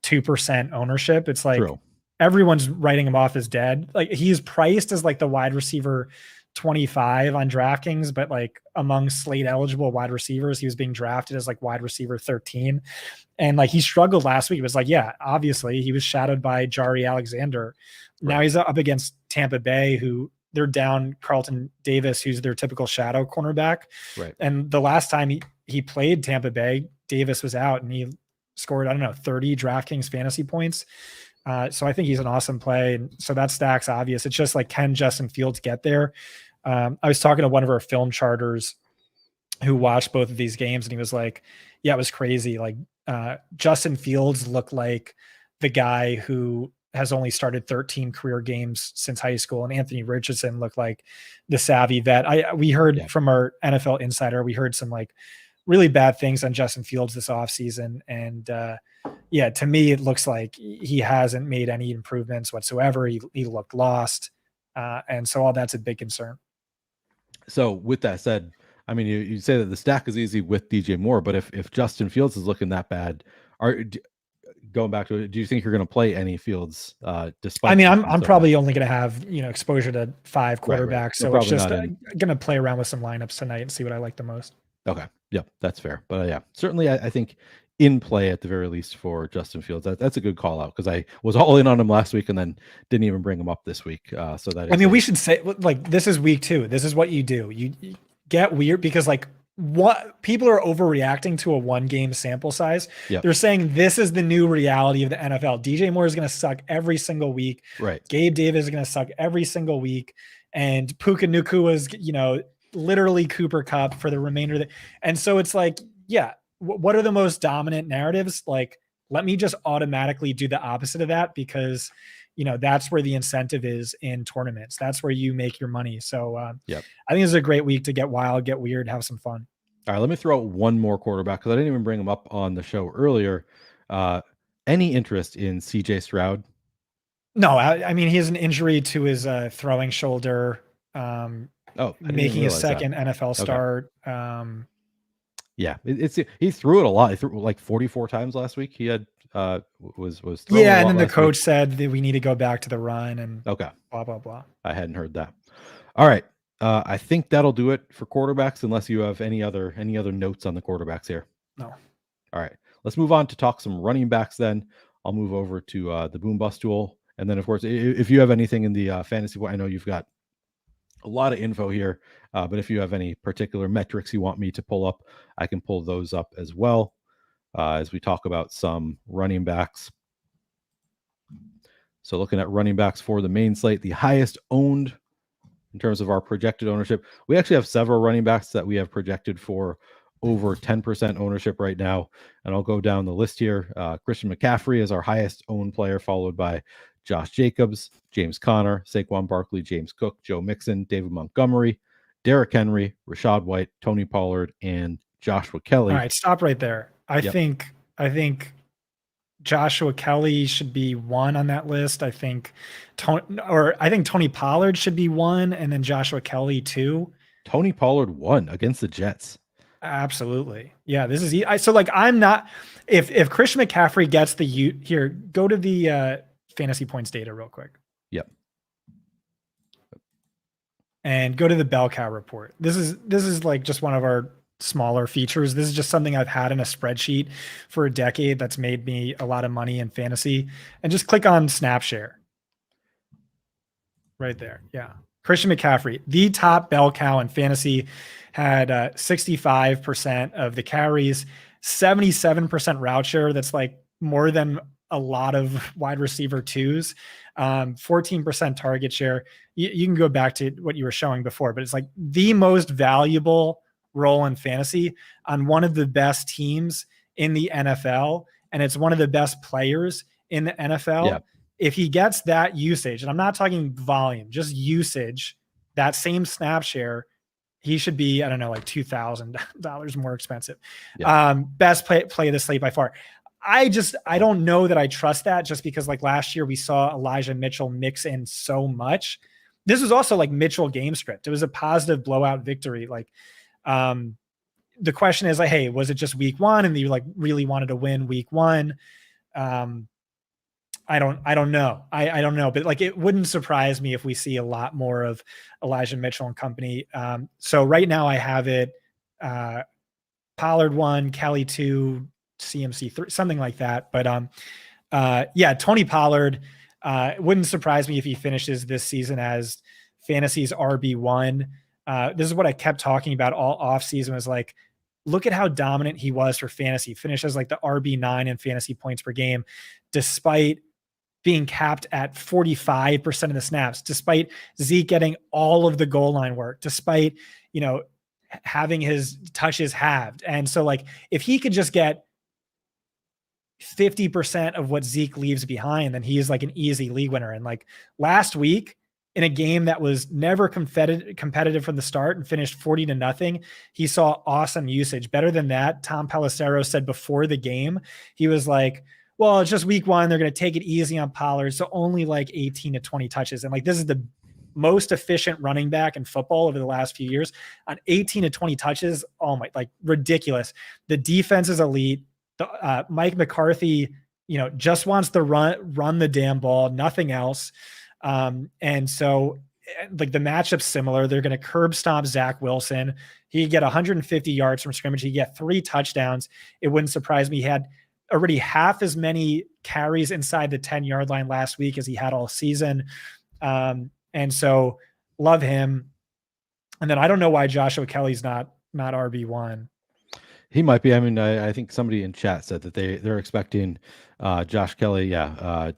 S2: 2% ownership. It's like
S1: True.
S2: Everyone's writing him off as dead. Like he's priced as like the wide receiver 25 on DraftKings, but like among slate eligible wide receivers, he was being drafted as like wide receiver 13. And like he struggled last week. It was like, yeah, obviously he was shadowed by Jari Alexander. Right. Now he's up against Tampa Bay, who they're down Carlton Davis, who's their typical shadow cornerback.
S1: Right.
S2: And the last time he played Tampa Bay, Davis was out and he scored, 30 DraftKings fantasy points. So I think he's an awesome play. And so that stack's obvious. It's just like, can Justin Fields get there? I was talking to one of our film charters who watched both of these games and he was like, yeah, it was crazy. Like Justin Fields looked like the guy who has only started 13 career games since high school. And Anthony Richardson looked like the savvy vet. We heard from our NFL insider, we heard some like really bad things on Justin Fields this offseason. And yeah, to me, it looks like he hasn't made any improvements whatsoever. He looked lost. And so all that's a big concern.
S1: So with that said, I mean, you say that the stack is easy with DJ Moore, but if Justin Fields is looking that bad, going back to it, do you think you're going to play any Fields? Despite,
S2: I mean, I'm probably only going to have exposure to 5 quarterbacks,
S1: right.
S2: So it's just going to play around with some lineups tonight and see what I like the most.
S1: Okay, yep, that's fair. But yeah, certainly I think in play at the very least for Justin Fields. That's a good call out because I was all in on him last week and then didn't even bring him up this week. So that
S2: I mean, we should say like this is week 2. This is what you do. You get weird because like what people are overreacting to a 1-game sample size. Yep. They're saying this is the new reality of the NFL. DJ Moore is going to suck every single week.
S1: Right.
S2: Gabe Davis is going to suck every single week. And Puka Nacua is, literally Cooper Kupp for the remainder of the. And so it's like, yeah, what are the most dominant narratives? Like, let me just automatically do the opposite of that because, that's where the incentive is in tournaments. That's where you make your money. So I think this is a great week to get wild, get weird, have some fun.
S1: All right, let me throw out one more quarterback because I didn't even bring him up on the show earlier. Any interest in CJ Stroud?
S2: No, I mean, he has an injury to his throwing shoulder. Making a second NFL start.
S1: Yeah, he threw it a lot. He threw like 44 times last week. He had was
S2: throwing and then the coach said that we need to go back to the run and blah blah blah.
S1: I hadn't heard that. All right, I think that'll do it for quarterbacks. Unless you have any other notes on the quarterbacks here.
S2: No.
S1: All right, let's move on to talk some running backs then. I'll move over to the boom bust tool. And then, of course, if you have anything in the fantasy, I know you've got a lot of info here, but if you have any particular metrics you want me to pull up, I can pull those up as well as we talk about some running backs. So looking at running backs for the main slate, the highest owned in terms of our projected ownership, we actually have several running backs that we have projected for over 10% ownership right now. And I'll go down the list here. Christian McCaffrey is our highest owned player, followed by Josh Jacobs, James Conner, Saquon Barkley, James Cook, Joe Mixon, David Montgomery, Derrick Henry, Rashad White, Tony Pollard, and Joshua Kelly.
S2: All right, stop right there. I think Joshua Kelly should be 1 on that list. I think Tony Pollard should be 1, and then Joshua Kelly 2.
S1: Tony Pollard 1 against the Jets.
S2: Absolutely. Yeah, this is so like I'm not if Christian McCaffrey gets the here, go to the fantasy points data real quick.
S1: Yep.
S2: And go to the bell cow report. This is like just one of our smaller features. This is just something I've had in a spreadsheet for a decade that's made me a lot of money in fantasy. And just click on SnapShare. Right there. Yeah. Christian McCaffrey, the top bell cow in fantasy, had 65% of the carries, 77% route share. That's like more than a lot of wide receiver twos, 14% target share. You can go back to what you were showing before, but it's like the most valuable role in fantasy on one of the best teams in the NFL. And it's one of the best players in the NFL.
S1: Yeah.
S2: If he gets that usage, and I'm not talking volume, just usage, that same snap share, he should be, I don't know, like $2,000 more expensive. Yeah. Best play of the slate by far. I don't know that I trust that, just because like last year we saw Elijah Mitchell mix in so much. This was also like Mitchell game script. It was a positive blowout victory. Like the question is like, hey, was it just week 1 and you like really wanted to win week 1? I don't know. I don't know, but like, it wouldn't surprise me if we see a lot more of Elijah Mitchell and company. So right now I have it, Pollard 1, Kelly 2, CMC 3, something like that. But yeah, Tony Pollard, it wouldn't surprise me if he finishes this season as fantasy's RB1. This is what I kept talking about all off season, was like, look at how dominant he was for fantasy. Finishes like the RB9 in fantasy points per game, despite being capped at 45% of the snaps, despite Zeke getting all of the goal line work, despite, having his touches halved. And so like, if he could just get 50% of what Zeke leaves behind, then he is like an easy league winner. And like last week, in a game that was never competitive from the start and finished 40-0, he saw awesome usage. Better than that, Tom Pelissero said before the game, he was like, well, it's just week 1. They're going to take it easy on Pollard. So only like 18 to 20 touches. And like, this is the most efficient running back in football over the last few years on 18 to 20 touches. Oh my, like ridiculous. The defense is elite. Mike McCarthy, just wants to run the damn ball, nothing else. And so like the matchup's similar. They're going to curb stomp Zach Wilson. He'd get 150 yards from scrimmage. He'd get 3 touchdowns. It wouldn't surprise me. He had already half as many carries inside the 10-yard line last week as he had all season. And so love him. And then I don't know why Joshua Kelly's not RB1.
S1: He might be. I mean, I think somebody in chat said that they're expecting Josh Kelly. Yeah.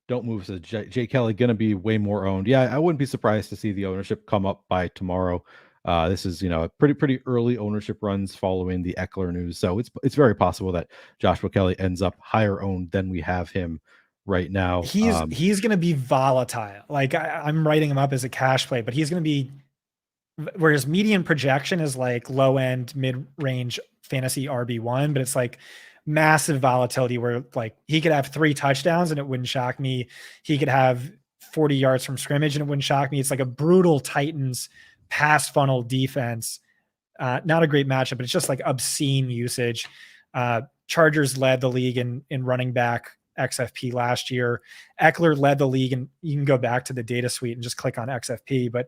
S1: Don't move. So Jay Kelly going to be way more owned. Yeah. I wouldn't be surprised to see the ownership come up by tomorrow. This is, pretty early ownership runs following the Eckler news. So it's very possible that Joshua Kelly ends up higher owned than we have him right now.
S2: He's going to be volatile. Like I'm writing him up as a cash play, but he's going to be, whereas median projection is like low end, mid range fantasy RB1, but it's like massive volatility where like he could have 3 touchdowns and it wouldn't shock me. He could have 40 yards from scrimmage and it wouldn't shock me. It's like a brutal Titans pass funnel defense. Not a great matchup, but it's just like obscene usage. Chargers led the league in running back XFP last year. Eckler led the league, and you can go back to the data suite and just click on XFP, but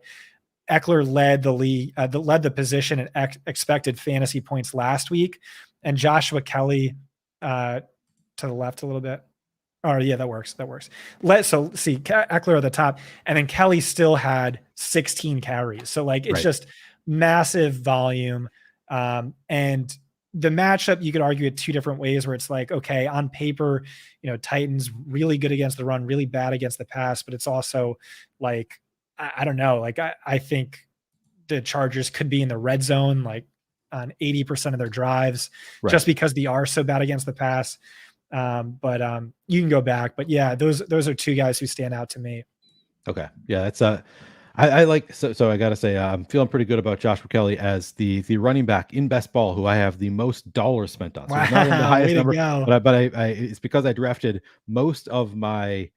S2: Eckler led the league, led the position at expected fantasy points last week. And Joshua Kelly to the left a little bit. Oh, yeah, that works. That works. So see, Eckler at the top, and then Kelly still had 16 carries. So like it's just massive volume. And the matchup, you could argue it two different ways where it's like, okay, on paper, Titans really good against the run, really bad against the pass, but it's also like, I don't know. Like I think the Chargers could be in the red zone, like on 80% of their drives, just because they are so bad against the pass. But you can go back, but yeah, those are two guys who stand out to me.
S1: Okay. Yeah, that's I like so I gotta say I'm feeling pretty good about Joshua Kelly as the running back in best ball who I have the most dollars spent on. So he's not in the highest number, but I it's because I drafted most of my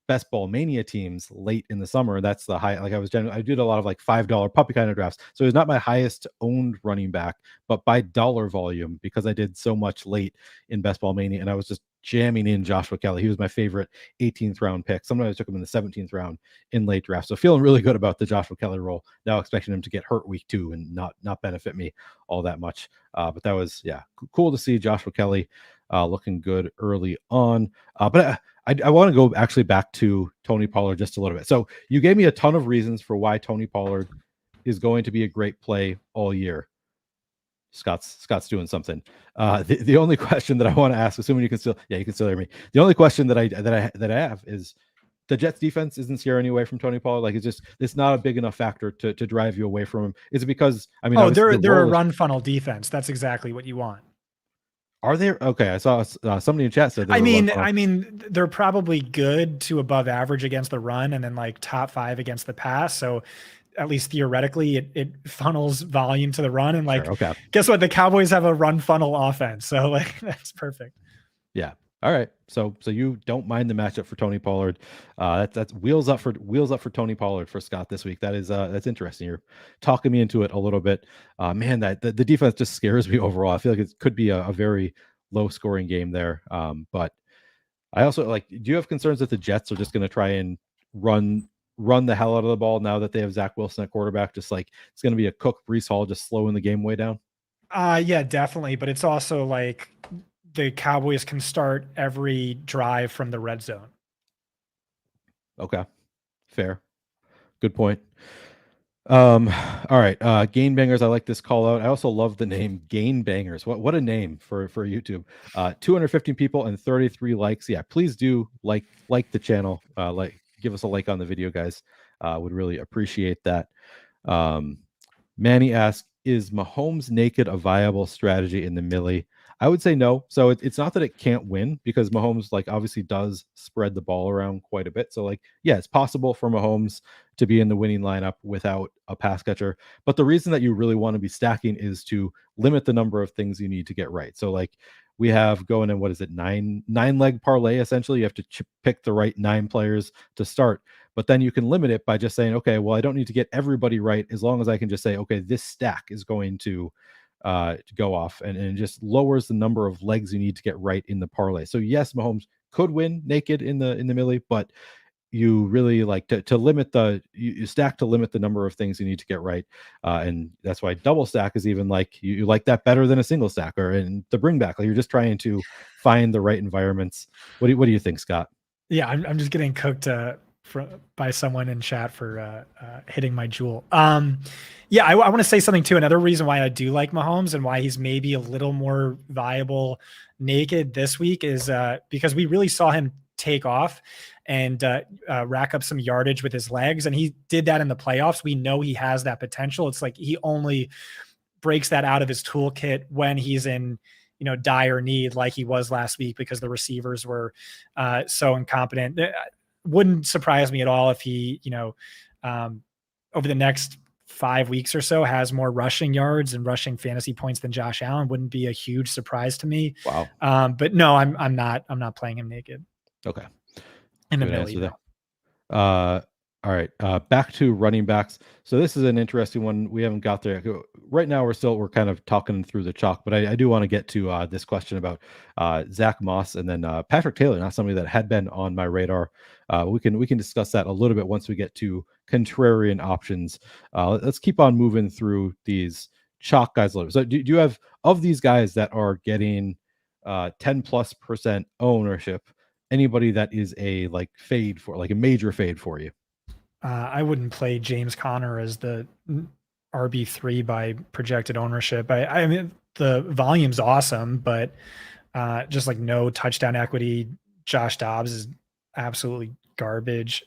S1: best ball mania teams late in the summer. That's the high. Like I did a lot of like $5 puppy kind of drafts. So he's not my highest owned running back, but by dollar volume, because I did so much late in best ball mania, and I was just jamming in Joshua Kelly. He was my favorite 18th round pick. Sometimes I took him in the 17th round in late draft. So feeling really good about the Joshua Kelly role. Now expecting him to get hurt week 2 and not benefit me all that much. But that was cool to see Joshua Kelly looking good early on. But I want to go actually back to Tony Pollard just a little bit. So you gave me a ton of reasons for why Tony Pollard is going to be a great play all year. Scott's doing something. The only question that I want to ask, assuming you can still hear me. The only question that I have is the Jets defense isn't scaring you away from Tony Pollard. Like it's not a big enough factor to drive you away from him. Is it because
S2: they're a run funnel defense? That's exactly what you want.
S1: Are they okay? I saw somebody in chat said.
S2: I mean, they're probably good to above average against the run, and then like top 5 against the pass. So at least theoretically, it funnels volume to the run. And like, guess what? The Cowboys have a run funnel offense. So like, that's perfect.
S1: Yeah. All right. So you don't mind the matchup for Tony Pollard. That's wheels up for Tony Pollard for Scott this week. That's interesting. You're talking me into it a little bit. Man, the defense just scares me overall. I feel like it could be a very low scoring game there. But I also do you have concerns that the Jets are just going to try and run the hell out of the ball now that they have Zach Wilson at quarterback? Just like it's going to be a Cook Breece Hall, just slowing the game way down.
S2: Yeah, definitely. But it's also like the Cowboys can start every drive from the red zone.
S1: Okay, fair, good point. All right, Gain Bangers. I like this call out. I also love the name Gain Bangers. What a name for YouTube. 215 people and 33 likes. Yeah, please do like the channel. Give us a like on the video, guys. Would really appreciate that. Manny asks, is Mahomes naked a viable strategy in the Millie? I would say no. So it's not that it can't win, because Mahomes obviously does spread the ball around quite a bit. So it's possible for Mahomes to be in the winning lineup without a pass catcher. But the reason that you really want to be stacking is to limit the number of things you need to get right. So we have going in, what is it, nine leg parlay, essentially. You have to pick the right 9 players to start. But then you can limit it by just saying, okay, well, I don't need to get everybody right, as long as I can just say, okay, this stack is going to go off, and it just lowers the number of legs you need to get right in the parlay. So yes, Mahomes could win naked in the Millie, but you really like to limit you stack to limit the number of things you need to get right, and that's why double stack is even you like that better than a single stack or in the bring back. You're just trying to find the right environments. What do you think, Scott?
S2: Yeah, I'm just getting cooked by someone in chat for hitting my jewel. Yeah, I want to say something too. Another reason why I do like Mahomes and why he's maybe a little more viable naked this week is because we really saw him take off and rack up some yardage with his legs, and he did that in the playoffs. We know he has that potential. It's like he only breaks that out of his toolkit when he's in dire need, like he was last week, because the receivers were so incompetent. Wouldn't surprise me at all if he, over the next 5 weeks or so has more rushing yards and rushing fantasy points than Josh Allen. Wouldn't be a huge surprise to me.
S1: Wow.
S2: But no, I'm not playing him naked.
S1: Okay.
S2: In the middle.
S1: All right. Back to running backs. So this is an interesting one. We haven't got there right now. We're kind of talking through the chalk, but I do want to get to this question about Zach Moss and then Patrick Taylor, not somebody that had been on my radar. We can discuss that a little bit once we get to contrarian options. Let's keep on moving through these chalk guys a little bit. So do you have, of these guys that are getting 10+% ownership, anybody that is a like fade for like a major fade for you?
S2: I wouldn't play James Conner as the RB3 by projected ownership. I mean, the volume's awesome, but just like no touchdown equity. Josh Dobbs is absolutely garbage.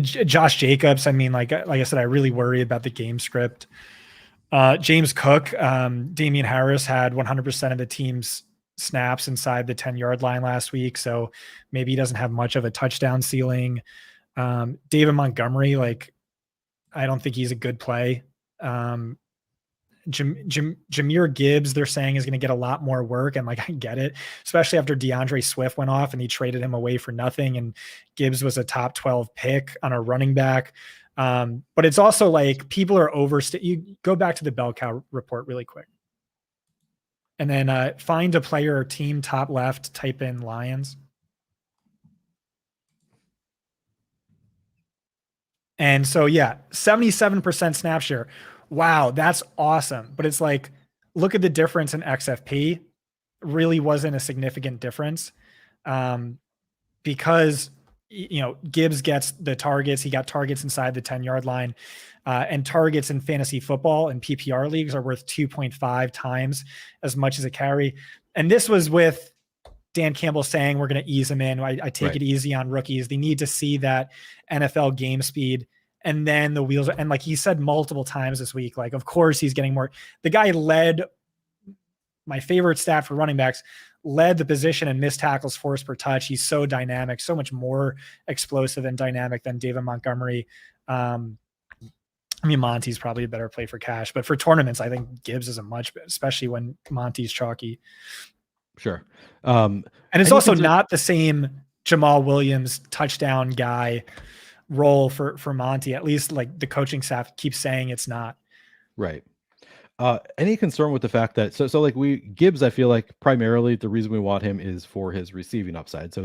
S2: Josh Jacobs, I mean, like I said, I really worry about the game script. James Cook, Damian Harris had 100% of the team's snaps inside the 10-yard line last week, so maybe he doesn't have much of a touchdown ceiling. David Montgomery, like I don't think he's a good play. Jahmyr Gibbs, they're saying, is going to get a lot more work, and like I get it, especially after DeAndre Swift went off and he traded him away for nothing, and Gibbs was a top 12 pick on a running back. But it's also like people are you go back to the bell cow report really quick, and then find a player or team top left, type in Lions. And so, yeah, 77% snap share. Wow, that's awesome. But it's like, look at the difference in XFP. Really wasn't a significant difference because, Gibbs gets the targets. He got targets inside the 10-yard line. And targets in fantasy football and PPR leagues are worth 2.5 times as much as a carry. And this was with Dan Campbell saying we're going to ease him in. I take it easy on rookies. They need to see that NFL game speed, and then the wheels. And like he said multiple times this week, like of course he's getting more. The guy led, my favorite stat for running backs, led the position in missed tackles forced per touch. He's so dynamic, so much more explosive and dynamic than David Montgomery. I mean, Monty's probably a better play for cash, but for tournaments, I think Gibbs is a much, especially when Monty's chalky.
S1: Sure.
S2: And it's also not the same Jamal Williams touchdown guy role for Monty. At least like the coaching staff keeps saying it's not.
S1: Right. Any concern with the fact that so like Gibbs, I feel like primarily the reason we want him is for his receiving upside. So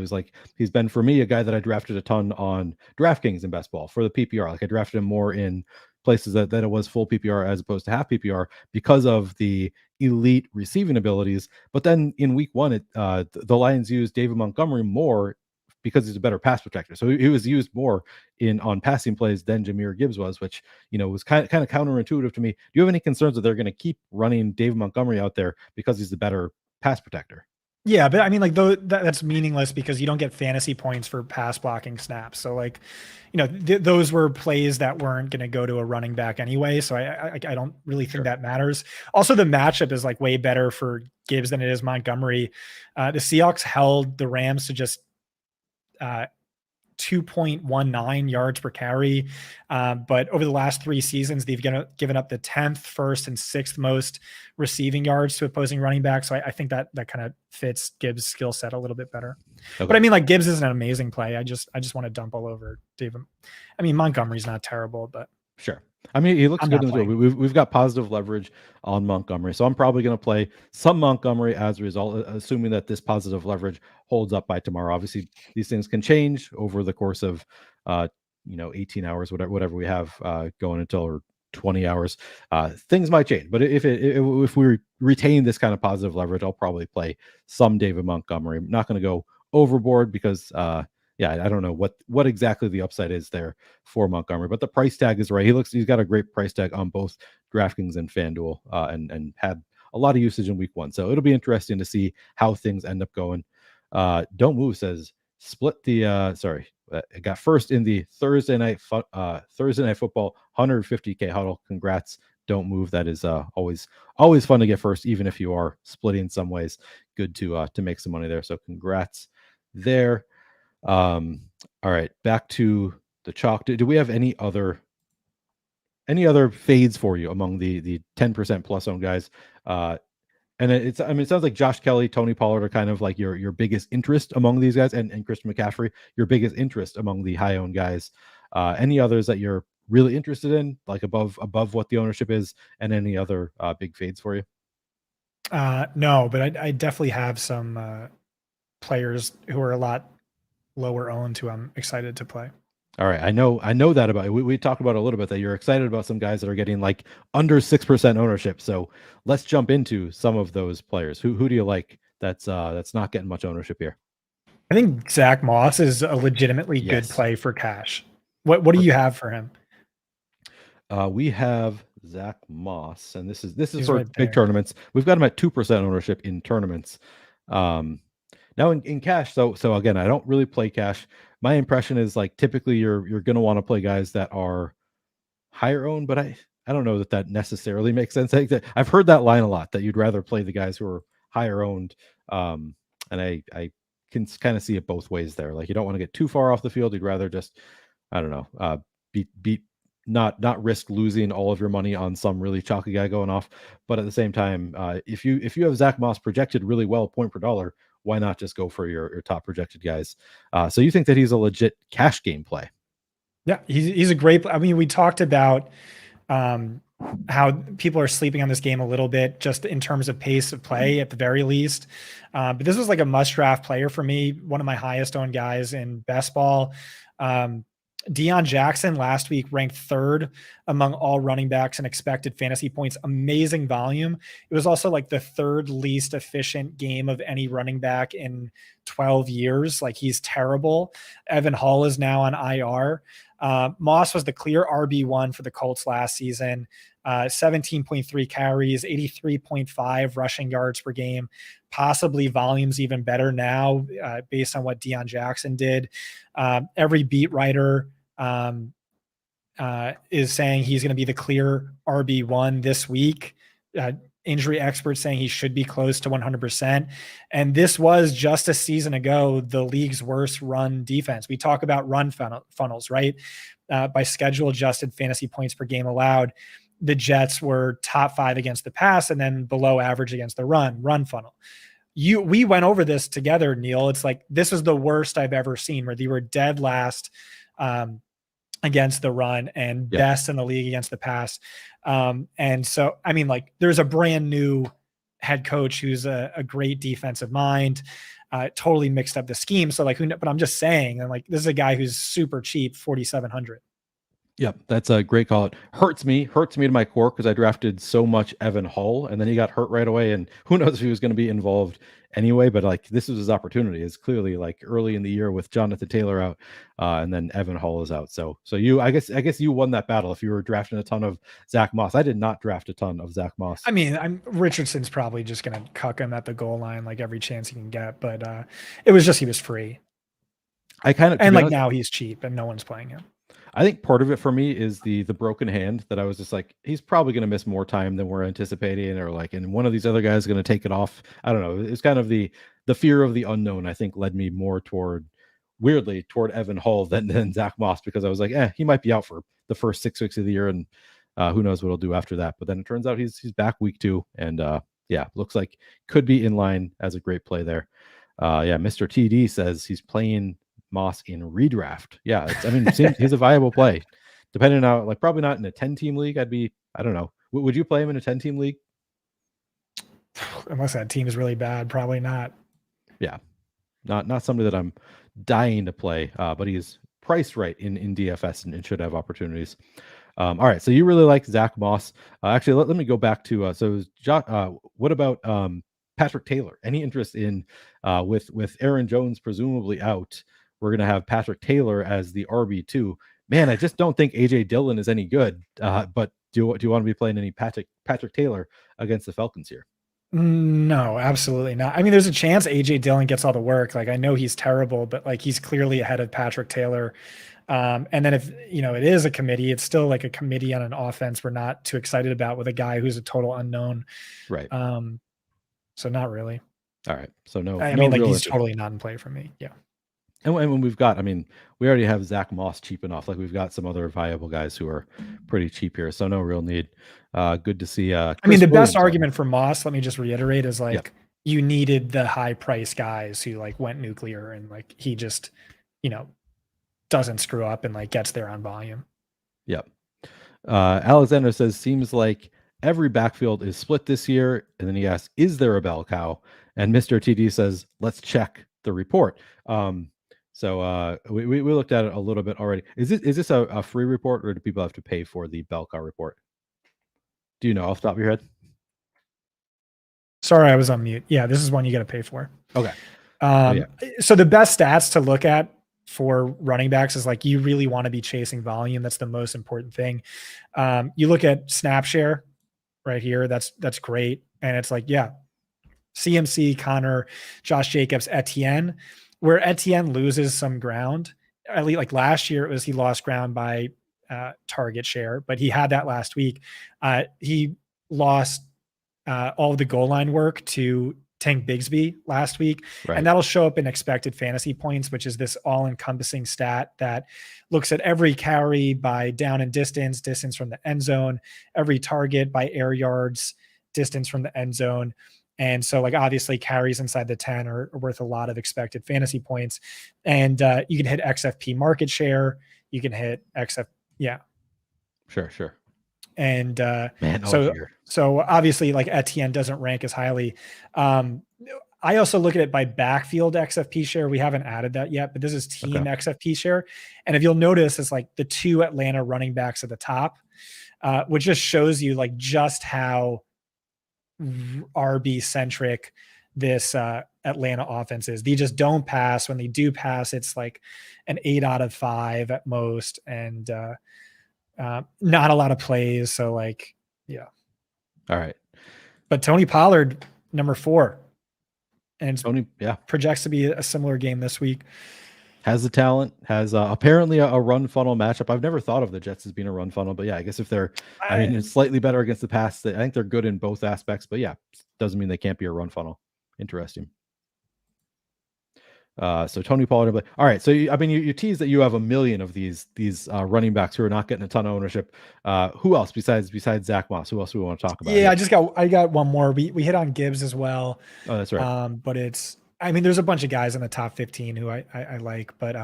S1: he's been for me a guy that I drafted a ton on DraftKings in best ball for the PPR. Like I drafted him more in places that it was full PPR as opposed to half PPR because of the elite receiving abilities. But then in week one, the Lions used David Montgomery more because he's a better pass protector. So he was used more on passing plays than Jahmyr Gibbs was, which was kind of counterintuitive to me. Do you have any concerns that they're going to keep running David Montgomery out there because he's the better pass protector?
S2: Yeah, but I mean, like that's meaningless because you don't get fantasy points for pass blocking snaps. So like, those were plays that weren't going to go to a running back anyway. So I don't really think that matters. Also, the matchup is like way better for Gibbs than it is Montgomery. The Seahawks held the Rams to just 2.19 yards per carry. But over the last 3 seasons, they've given up the 10th, 1st, and 6th most receiving yards to opposing running backs. So I think that kind of fits Gibbs' skill set a little bit better. Okay. But I mean, like Gibbs is an amazing play. I just want to dump all over David. I mean, Montgomery's not terrible, but
S1: sure. I mean, he looks good in the field. We've got positive leverage on Montgomery, so I'm probably going to play some Montgomery as a result, assuming that this positive leverage holds up by tomorrow. Obviously, these things can change over the course of 18 hours, whatever we have going until, or 20 hours. Things might change, but if we retain this kind of positive leverage, I'll probably play some David Montgomery. I'm not going to go overboard because I don't know what exactly the upside is there for Montgomery, but the price tag is right. He's got a great price tag on both DraftKings and FanDuel, and had a lot of usage in week one. So it'll be interesting to see how things end up going. Don't Move says split the it got first in the Thursday night football 150K huddle. Congrats, Don't Move. That is always fun to get first, even if you are splitting some ways. Good to make some money there. So congrats there. All right, back to the chalk. Do we have any other fades for you among the 10% plus owned guys? And it sounds like Josh Kelly, Tony Pollard are kind of like your biggest interest among these guys, and Christian McCaffrey, your biggest interest among the high owned guys. Any others that you're really interested in, like above what the ownership is, and any other big fades for you?
S2: No, but I definitely have some players who are a lot lower owned who I'm excited to play.
S1: All right, I know that about you. We talked about a little bit that you're excited about some guys that are getting like under 6% ownership. So let's jump into some of those players. Who do you like that's not getting much ownership here?
S2: I think Zach Moss is a legitimately good
S1: Yes.
S2: play for cash. What do you have for him?
S1: We have Zach Moss, and this is
S2: He's
S1: for
S2: right
S1: big
S2: there.
S1: tournaments. We've got him at 2% ownership in tournaments. Um, Now in cash, so again, I don't really play cash. My impression is like typically you're gonna want to play guys that are higher owned, but I don't know that that necessarily makes sense. I've heard that line a lot that you'd rather play the guys who are higher owned, um, and I can kind of see it both ways there. Like you don't want to get too far off the field. You'd rather just I don't know beat not risk losing all of your money on some really chalky guy going off. But at the same time, if you have Zach Moss projected really well point per dollar, why not just go for your top projected guys? So you think that he's a legit cash game play?
S2: Yeah, he's a great. I mean, we talked about um, how people are sleeping on this game a little bit, just in terms of pace of play at the very least. But this was like a must draft player for me, one of my highest owned guys in best ball. Um, Deion Jackson last week ranked third among all running backs in expected fantasy points. Amazing volume. It was also like the third least efficient game of any running back in 12 years. Like he's terrible. Evan Hall is now on IR. Moss was the clear RB1 for the Colts last season. 17.3 carries, 83.5 rushing yards per game. Possibly volumes even better now, based on what Deion Jackson did. Every beat writer is saying he's going to be the clear RB1 this week. Injury experts saying he should be close to 100%. And this was just a season ago, the league's worst run defense. We talk about run funnels, right? By schedule adjusted fantasy points per game allowed, the Jets were top 5 against the pass and then below average against the run funnel. We went over this together, Neil. It's like, this is the worst I've ever seen, where they were dead last against the run and
S1: Yeah.
S2: best in the league against the pass. And so, I mean, like, there's a brand new head coach who's a great defensive mind, totally mixed up the scheme. So like, but I'm just saying, and like, this is a guy who's super cheap, 4,700.
S1: Yep, that's a great call. It hurts me to my core because I drafted so much Evan Hull, and then he got hurt right away, and who knows if he was going to be involved anyway. But like this was his opportunity. It's clearly like early in the year with Jonathan Taylor out, and then Evan Hull is out. So you, I guess you won that battle if you were drafting a ton of Zach Moss. I did not draft a ton of Zach Moss.
S2: I mean, Richardson's probably just going to cuck him at the goal line like every chance he can get. But it was just he was free,
S1: I kind of, to
S2: and
S1: be
S2: like
S1: honest,
S2: now he's cheap and no one's playing him.
S1: I think part of it for me is the broken hand that I was just like, he's probably going to miss more time than we're anticipating, or like, and one of these other guys is going to take it off. I don't know. It's kind of the fear of the unknown. I think led me more weirdly toward Evan Hull than Zach Moss, because I was like, he might be out for the first 6 weeks of the year, and who knows what he'll do after that. But then it turns out he's back week 2, and yeah, looks like could be in line as a great play there. Yeah, Mr. TD says he's playing Moss in redraft. Yeah, I mean, seems he's a viable play. Depending on, like, probably not in a 10-team league. I don't know. Would you play him in a 10-team league?
S2: Unless that team is really bad, probably not.
S1: Yeah, not somebody that I'm dying to play, but he's priced right in DFS and should have opportunities. All right, so you really like Zach Moss. Actually, let me go back to what about Patrick Taylor? Any interest in with Aaron Jones presumably out? We're gonna have Patrick Taylor as the RB2. Man, I just don't think AJ Dillon is any good. But do you want to be playing any Patrick Taylor against the Falcons here?
S2: No, absolutely not. I mean, there's a chance AJ Dillon gets all the work. Like, I know he's terrible, but like he's clearly ahead of Patrick Taylor. And then if it is a committee, it's still like a committee on an offense we're not too excited about with a guy who's a total unknown.
S1: Right.
S2: So not really.
S1: All right. So no,
S2: I
S1: no
S2: mean, like
S1: real
S2: he's
S1: interest.
S2: totally not in play for me. Yeah.
S1: And when we've got, I mean, we already have Zach Moss cheap enough. Like we've got some other viable guys who are pretty cheap here, so no real need. Good to see.
S2: I mean,
S1: Chris
S2: the
S1: Williams
S2: best argument for Moss, let me just reiterate, is
S1: Yeah,
S2: like you needed the high price guys who like went nuclear, and like he just, doesn't screw up and like gets there on volume.
S1: yeah. Alexander says seems like every backfield is split this year, and then he asks, "Is there a bell cow?" And Mr. TD says, "Let's check the report." So we looked at it a little bit already. Is this a free report, or do people have to pay for the bell cow report? Do you know off the top of your head?
S2: Sorry, I was on mute. Yeah, this is one you got to pay for.
S1: Okay.
S2: So the best stats to look at for running backs is like you really want to be chasing volume. That's the most important thing. You look at snap share right here. That's great, and it's like CMC, Connor, Josh Jacobs, Etienne. Where Etienne loses some ground, at least like last year, it was he lost ground by target share, but he had that last week. He lost all of the goal line work to Tank Bigsby last week.
S1: Right.
S2: And that'll show up in expected fantasy points, which is this all encompassing stat that looks at every carry by down and distance from the end zone, every target by air yards, distance from the end zone. And so, like, obviously, carries inside the 10 are worth a lot of expected fantasy points. And you can hit XFP market share. You can hit XF. Yeah.
S1: Sure.
S2: And
S1: Man,
S2: so obviously, like, Etienne doesn't rank as highly. I also look at it by backfield XFP share. We haven't added that yet, but this is team XFP share. And if you'll notice, it's like the two Atlanta running backs at the top, which just shows you like just how RB centric this Atlanta offense is. They just don't pass. When they do pass, it's like an 8 out of 5 at most, and not a lot of plays. So like, yeah.
S1: All right.
S2: But Tony Pollard, number 4, and
S1: Tony,
S2: projects to be a similar game this week.
S1: Has the talent, has apparently a run funnel matchup. I've never thought of the Jets as being a run funnel, but I guess if they're, it's slightly better against the pass. I think they're good in both aspects, but doesn't mean they can't be a run funnel. Interesting. So Tony Pollard. All right. So you tease that you have a million of these running backs who are not getting a ton of ownership. Who else besides Zach Moss? Who else do we want to talk about?
S2: Yeah, here? I got one more. We hit on Gibbs as well.
S1: Oh, that's right.
S2: But there's a bunch of guys in the top 15 who I like, but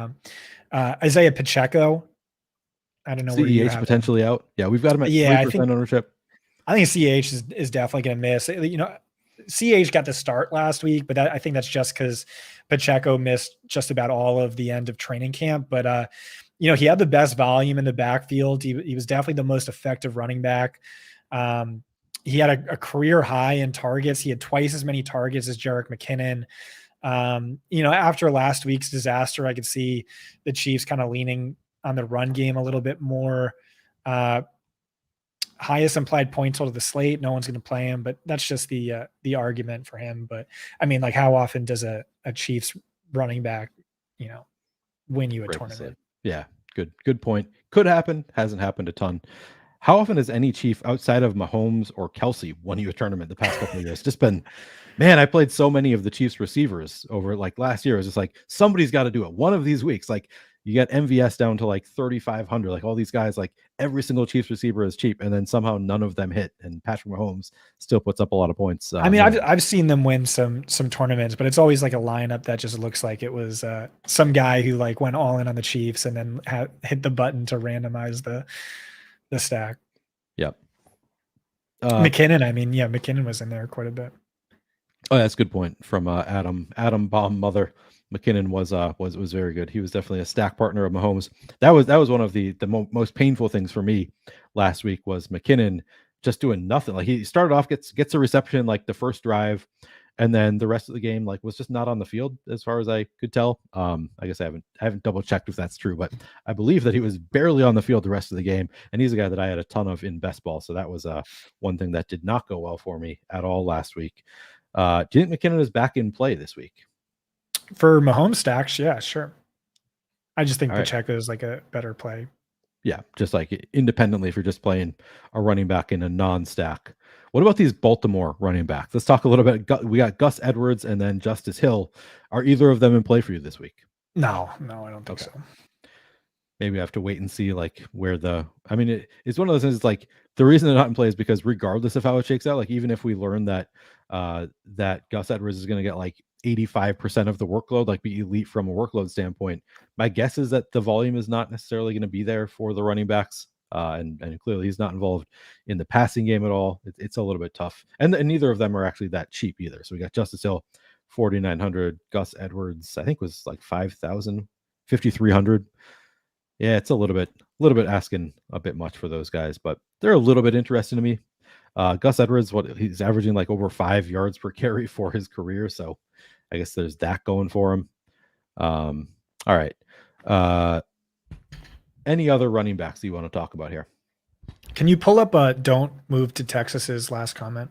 S2: Isaiah Pacheco, I don't know where you have
S1: potentially
S2: him.
S1: out. Yeah, we've got him at 3% ownership.
S2: I think CH is definitely going to miss. CH got the start last week, but I think that's just because Pacheco missed just about all of the end of training camp. But he had the best volume in the backfield. He was definitely the most effective running back. He had a career high in targets. He had twice as many targets as Jerick McKinnon. After last week's disaster, I could see the Chiefs kind of leaning on the run game a little bit more. Highest implied points total of the slate. No one's going to play him, but that's just the argument for him. But like, how often does a Chiefs running back, win you a tournament?
S1: Yeah, good point. Could happen. Hasn't happened a ton. How often has any Chief outside of Mahomes or Kelsey won you a tournament the past couple of years? Just been, man, I played so many of the Chiefs receivers over like last year. It was just like, somebody's got to do it. One of these weeks, like you got MVS down to like 3,500, like all these guys, like every single Chiefs receiver is cheap. And then somehow none of them hit. And Patrick Mahomes still puts up a lot of points.
S2: I've seen them win some tournaments, but it's always like a lineup that just looks like it was some guy who like went all in on the Chiefs and then hit the button to randomize the stack.
S1: Yep.
S2: McKinnon, McKinnon was in there quite a bit.
S1: Oh, that's a good point from Adam Baum Mother. McKinnon was very good. He was definitely a stack partner of Mahomes. That was one of the most painful things for me last week was McKinnon just doing nothing. Like he started off, gets a reception like the first drive, and then the rest of the game like was just not on the field as far as I could tell. I guess I haven't double checked if that's true, but I believe that he was barely on the field the rest of the game. And he's a guy that I had a ton of in best ball. So that was one thing that did not go well for me at all last week. Do you think McKinnon is back in play this week?
S2: For Mahomes stacks, yeah, sure. I just think Pacheco is like a better play.
S1: Yeah, just like independently if you're just playing a running back in a non-stack. What about these Baltimore running backs? Let's talk a little bit. We got Gus Edwards and then Justice Hill. Are either of them in play for you this week?
S2: No, I don't think so.
S1: Maybe I have to wait and see like where it's one of those things like the reason they're not in play is because regardless of how it shakes out, like even if we learn that that Gus Edwards is going to get like 85% of the workload, like be elite from a workload standpoint, my guess is that the volume is not necessarily going to be there for the running backs. And clearly he's not involved in the passing game at all. It's a little bit tough. And neither of them are actually that cheap either. So we got Justice Hill, 4,900. Gus Edwards, I think was like 5,000 5,300. Yeah, it's a little bit asking a bit much for those guys, but they're a little bit interesting to me. Gus Edwards, he's averaging like over 5 yards per carry for his career, so I guess there's that going for him. All right. Any other running backs that you want to talk about here?
S2: Can you pull up don't move to Texas's last comment?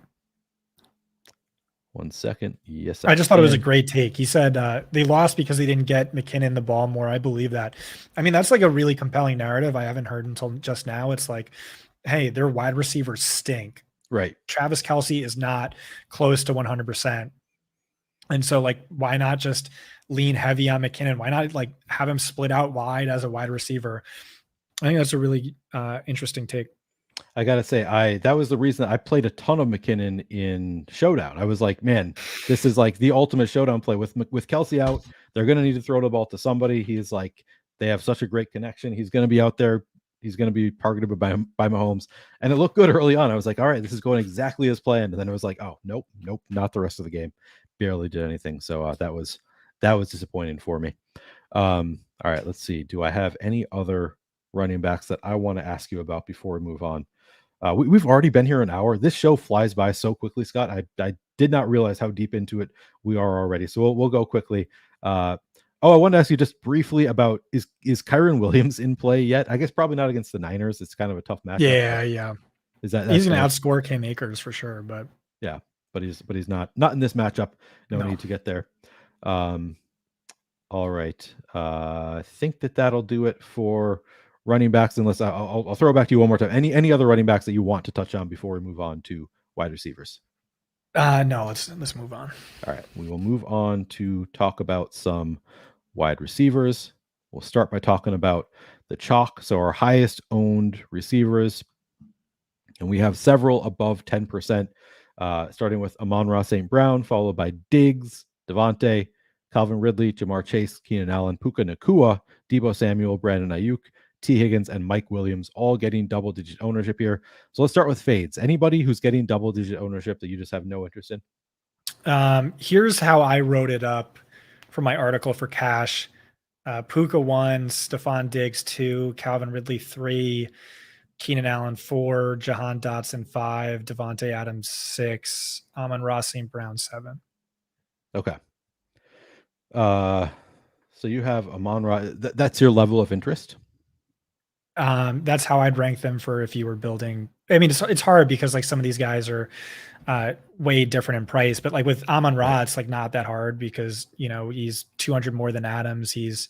S1: 1 second. Yes,
S2: I just thought it was a great take. He said they lost because they didn't get McKinnon the ball more. I believe that. I mean, that's like a really compelling narrative I haven't heard until just now. It's like, hey, their wide receivers stink.
S1: Right.
S2: Travis Kelce is not close to 100%. And so, like, why not just lean heavy on McKinnon? Why not like have him split out wide as a wide receiver? I think that's a really interesting take.
S1: I gotta say, that was the reason I played a ton of McKinnon in Showdown. I was like, man, this is like the ultimate Showdown play with Kelce out. They're gonna need to throw the ball to somebody. He's like, they have such a great connection. He's gonna be out there. He's gonna be targeted by Mahomes, and it looked good early on. I was like, all right, this is going exactly as planned. And then it was like, oh, nope, not the rest of the game. Barely did anything. So that was disappointing for me. All right, let's see. Do I have any other running backs that I want to ask you about before we move on? We've already been here an hour. This show flies by so quickly, Scott. I did not realize how deep into it we are already. So we'll go quickly. I wanted to ask you just briefly about is Kyren Williams in play yet? I guess probably not against the Niners. It's kind of a tough matchup.
S2: Yeah.
S1: Is that
S2: he's gonna outscore Cam Akers for sure? But
S1: yeah, but he's not in this matchup. No need to get there. All right. I think that'll do it for running backs, unless I'll throw it back to you one more time. Any other running backs that you want to touch on before we move on to wide receivers?
S2: No, let's move on.
S1: All right, we will move on to talk about some wide receivers. We'll start by talking about the chalk. So our highest owned receivers, and we have several above 10%, starting with Amon-Ra St. Brown, followed by Diggs, Devontae, Calvin Ridley, Jamar Chase, Keenan Allen, Puka Nacua, Deebo Samuel, Brandon Ayuk, T. Higgins, and Mike Williams, all getting double-digit ownership here. So let's start with fades. Anybody who's getting double-digit ownership that you just have no interest in?
S2: Here's how I wrote it up for my article for Cash. Puka 1, Stephon Diggs 2, Calvin Ridley 3, Keenan Allen 4, Jahan Dotson 5, Devontae Adams 6, Amon-Ra St. Brown 7.
S1: Okay. So you have Amon-Ra. That's your level of interest?
S2: That's how I'd rank them for if you were building. I mean, it's hard because like some of these guys are way different in price, but like with Amon-Ra, right, it's like not that hard because, you know, he's 200 more than Adams. He's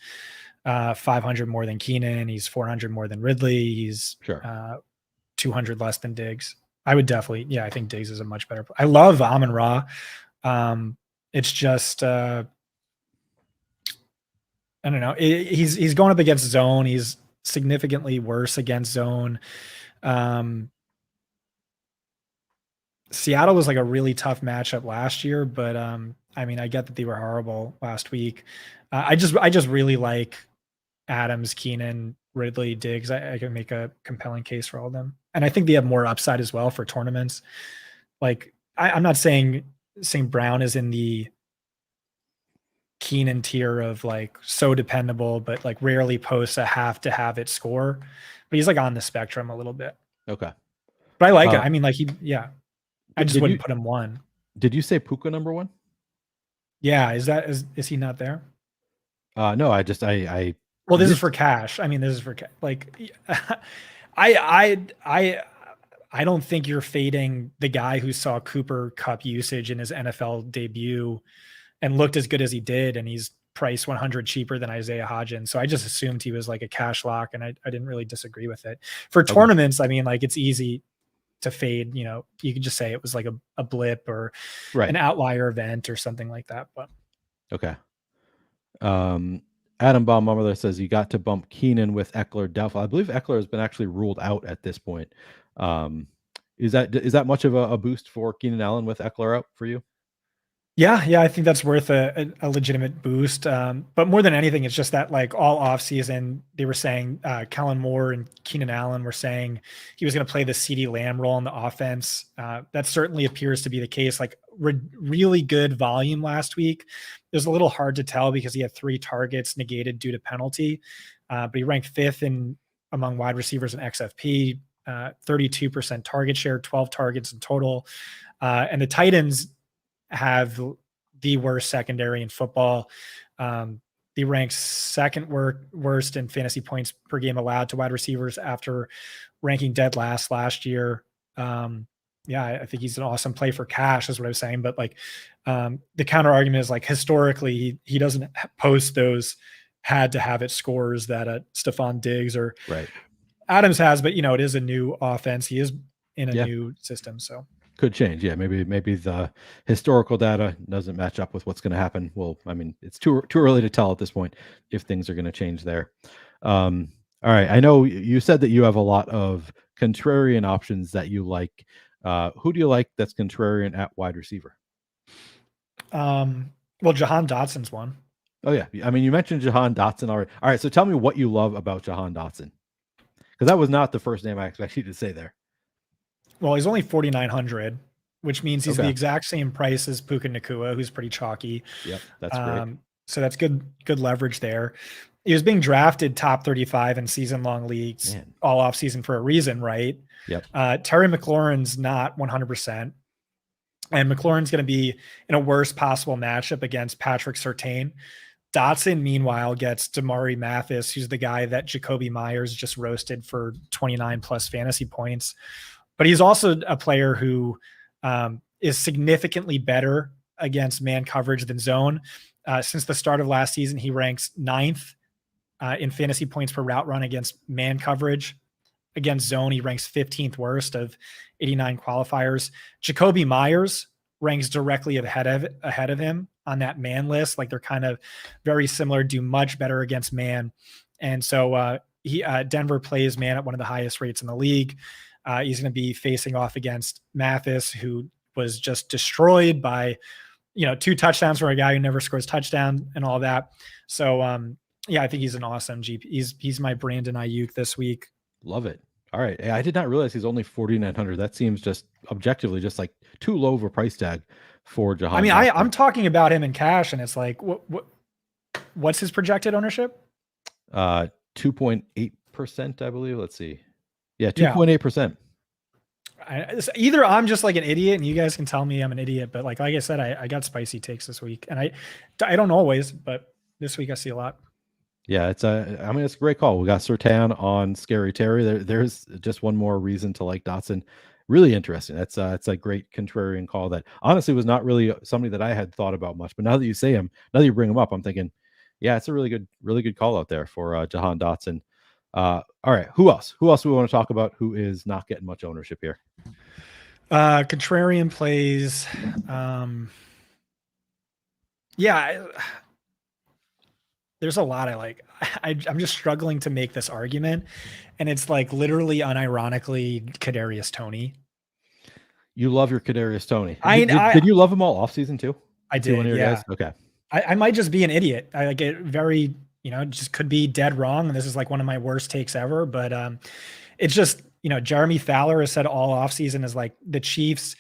S2: 500 more than Keenan. He's 400 more than Ridley. He's 200 less than Diggs. I would definitely, I think Diggs is a much better. I love Amon-Ra. It's just, I don't know. He's going up against zone. He's significantly worse against zone. Seattle was like a really tough matchup last year, but I mean, I get that they were horrible last week. I just really like Adams, Keenan, Ridley, Diggs. I can make a compelling case for all of them, and I think they have more upside as well for tournaments. Like I'm not saying St. Brown is in the Keenan tier of like so dependable, but like rarely posts a have to have it score, but he's like on the spectrum a little bit.
S1: Okay.
S2: But I like it. I mean, like I just wouldn't put him 1.
S1: Did you say Puka number 1?
S2: Yeah. Is he not there?
S1: No, well,
S2: this is for Cash. I mean, this is for like, I don't think you're fading the guy who saw Cooper Kupp usage in his NFL debut and looked as good as he did, and he's priced 100 cheaper than Isaiah Hodgins. So I just assumed he was like a cash lock, and I didn't really disagree with it. For tournaments, I mean, like it's easy to fade. You know, you could just say it was like a blip or an outlier event or something like that. But
S1: okay. Adam Baumgartner says you got to bump Keenan with Eckler doubtful. I believe Eckler has been actually ruled out at this point. Is that much of a boost for Keenan Allen with Eckler out for you?
S2: Yeah, I think that's worth a legitimate boost. But more than anything, it's just that like all offseason, they were saying Kellen Moore and Keenan Allen were saying he was going to play the CeeDee Lamb role in the offense. That certainly appears to be the case. Like really good volume last week, was a little hard to tell because he had 3 targets negated due to penalty, but he ranked 5th among wide receivers in XFP, 32% target share, 12 targets in total. And the Titans have the worst secondary in football. He ranks second worst in fantasy points per game allowed to wide receivers after ranking dead last year. Yeah, I think he's an awesome play for cash, is what I was saying. But like, the counter argument is like, historically, he doesn't post those had to have it scores that Stephon Diggs or
S1: Right.
S2: Adams has, but it is a new offense. He is in a
S1: Yeah.
S2: new system, so
S1: Could change. Yeah, maybe the historical data doesn't match up with what's going to happen. Well, I mean, it's too early to tell at this point if things are going to change there. All right, I know you said that you have a lot of contrarian options that you like. Who do you like that's contrarian at wide receiver?
S2: Well, Jahan Dotson's one.
S1: Oh yeah, I mean, you mentioned Jahan Dotson already. All right, so tell me what you love about Jahan Dotson, because that was not the first name I expected you to say there.
S2: Well, he's only 4,900, which means he's
S1: Okay.
S2: the exact same price as Puka Nacua, who's pretty chalky.
S1: Yep, that's great.
S2: So that's good leverage there. He was being drafted top 35 in season-long leagues all offseason for a reason, right?
S1: Yep.
S2: Terry McLaurin's not 100%. And McLaurin's going to be in a worst possible matchup against Patrick Surtain. Dotson, meanwhile, gets Damari Mathis, who's the guy that Jacoby Myers just roasted for 29 plus fantasy points. But he's also a player who is significantly better against man coverage than zone. Since the start of last season, he ranks 9th in fantasy points per route run against man coverage. Against zone, he ranks 15th worst of 89 qualifiers. Jacoby Myers ranks directly ahead of him on that man list. Like, they're kind of very similar, do much better against man. And so Denver plays man at one of the highest rates in the league. He's going to be facing off against Mathis, who was just destroyed by, 2 touchdowns from a guy who never scores touchdown and all that. So, I think he's an awesome GP. He's my Brandon Ayuk this week.
S1: Love it. All right. I did not realize he's only 4,900. That seems just objectively just like too low of a price tag for Jahan.
S2: I mean, I'm talking about him in cash, and it's like, what's his projected ownership?
S1: 2.8%, I believe. Let's see. Yeah, 2.8%.
S2: Either I'm just like an idiot and you guys can tell me I'm an idiot, but like I said, I got spicy takes this week, and I don't always, but this week I see a lot.
S1: Yeah, it's a great call. We got Surtain on Scary Terry. There's just one more reason to like Dotson. Really interesting. It's a great contrarian call that honestly was not really somebody that I had thought about much. But now that you say him, now that you bring him up, I'm thinking, yeah, it's a really good call out there for Jahan Dotson. All right, who else? Who else do we want to talk about who is not getting much ownership here?
S2: Contrarian plays. There's a lot I like. I'm just struggling to make this argument, and it's like literally unironically Kadarius Toney.
S1: You love your Kadarius Toney.
S2: Did
S1: you love him all offseason too?
S2: I did. Yeah.
S1: Guys? Okay.
S2: I might just be an idiot. I get very, just could be dead wrong. And this is like one of my worst takes ever. But it's just, Jeremy Fowler has said all offseason is like the Chiefs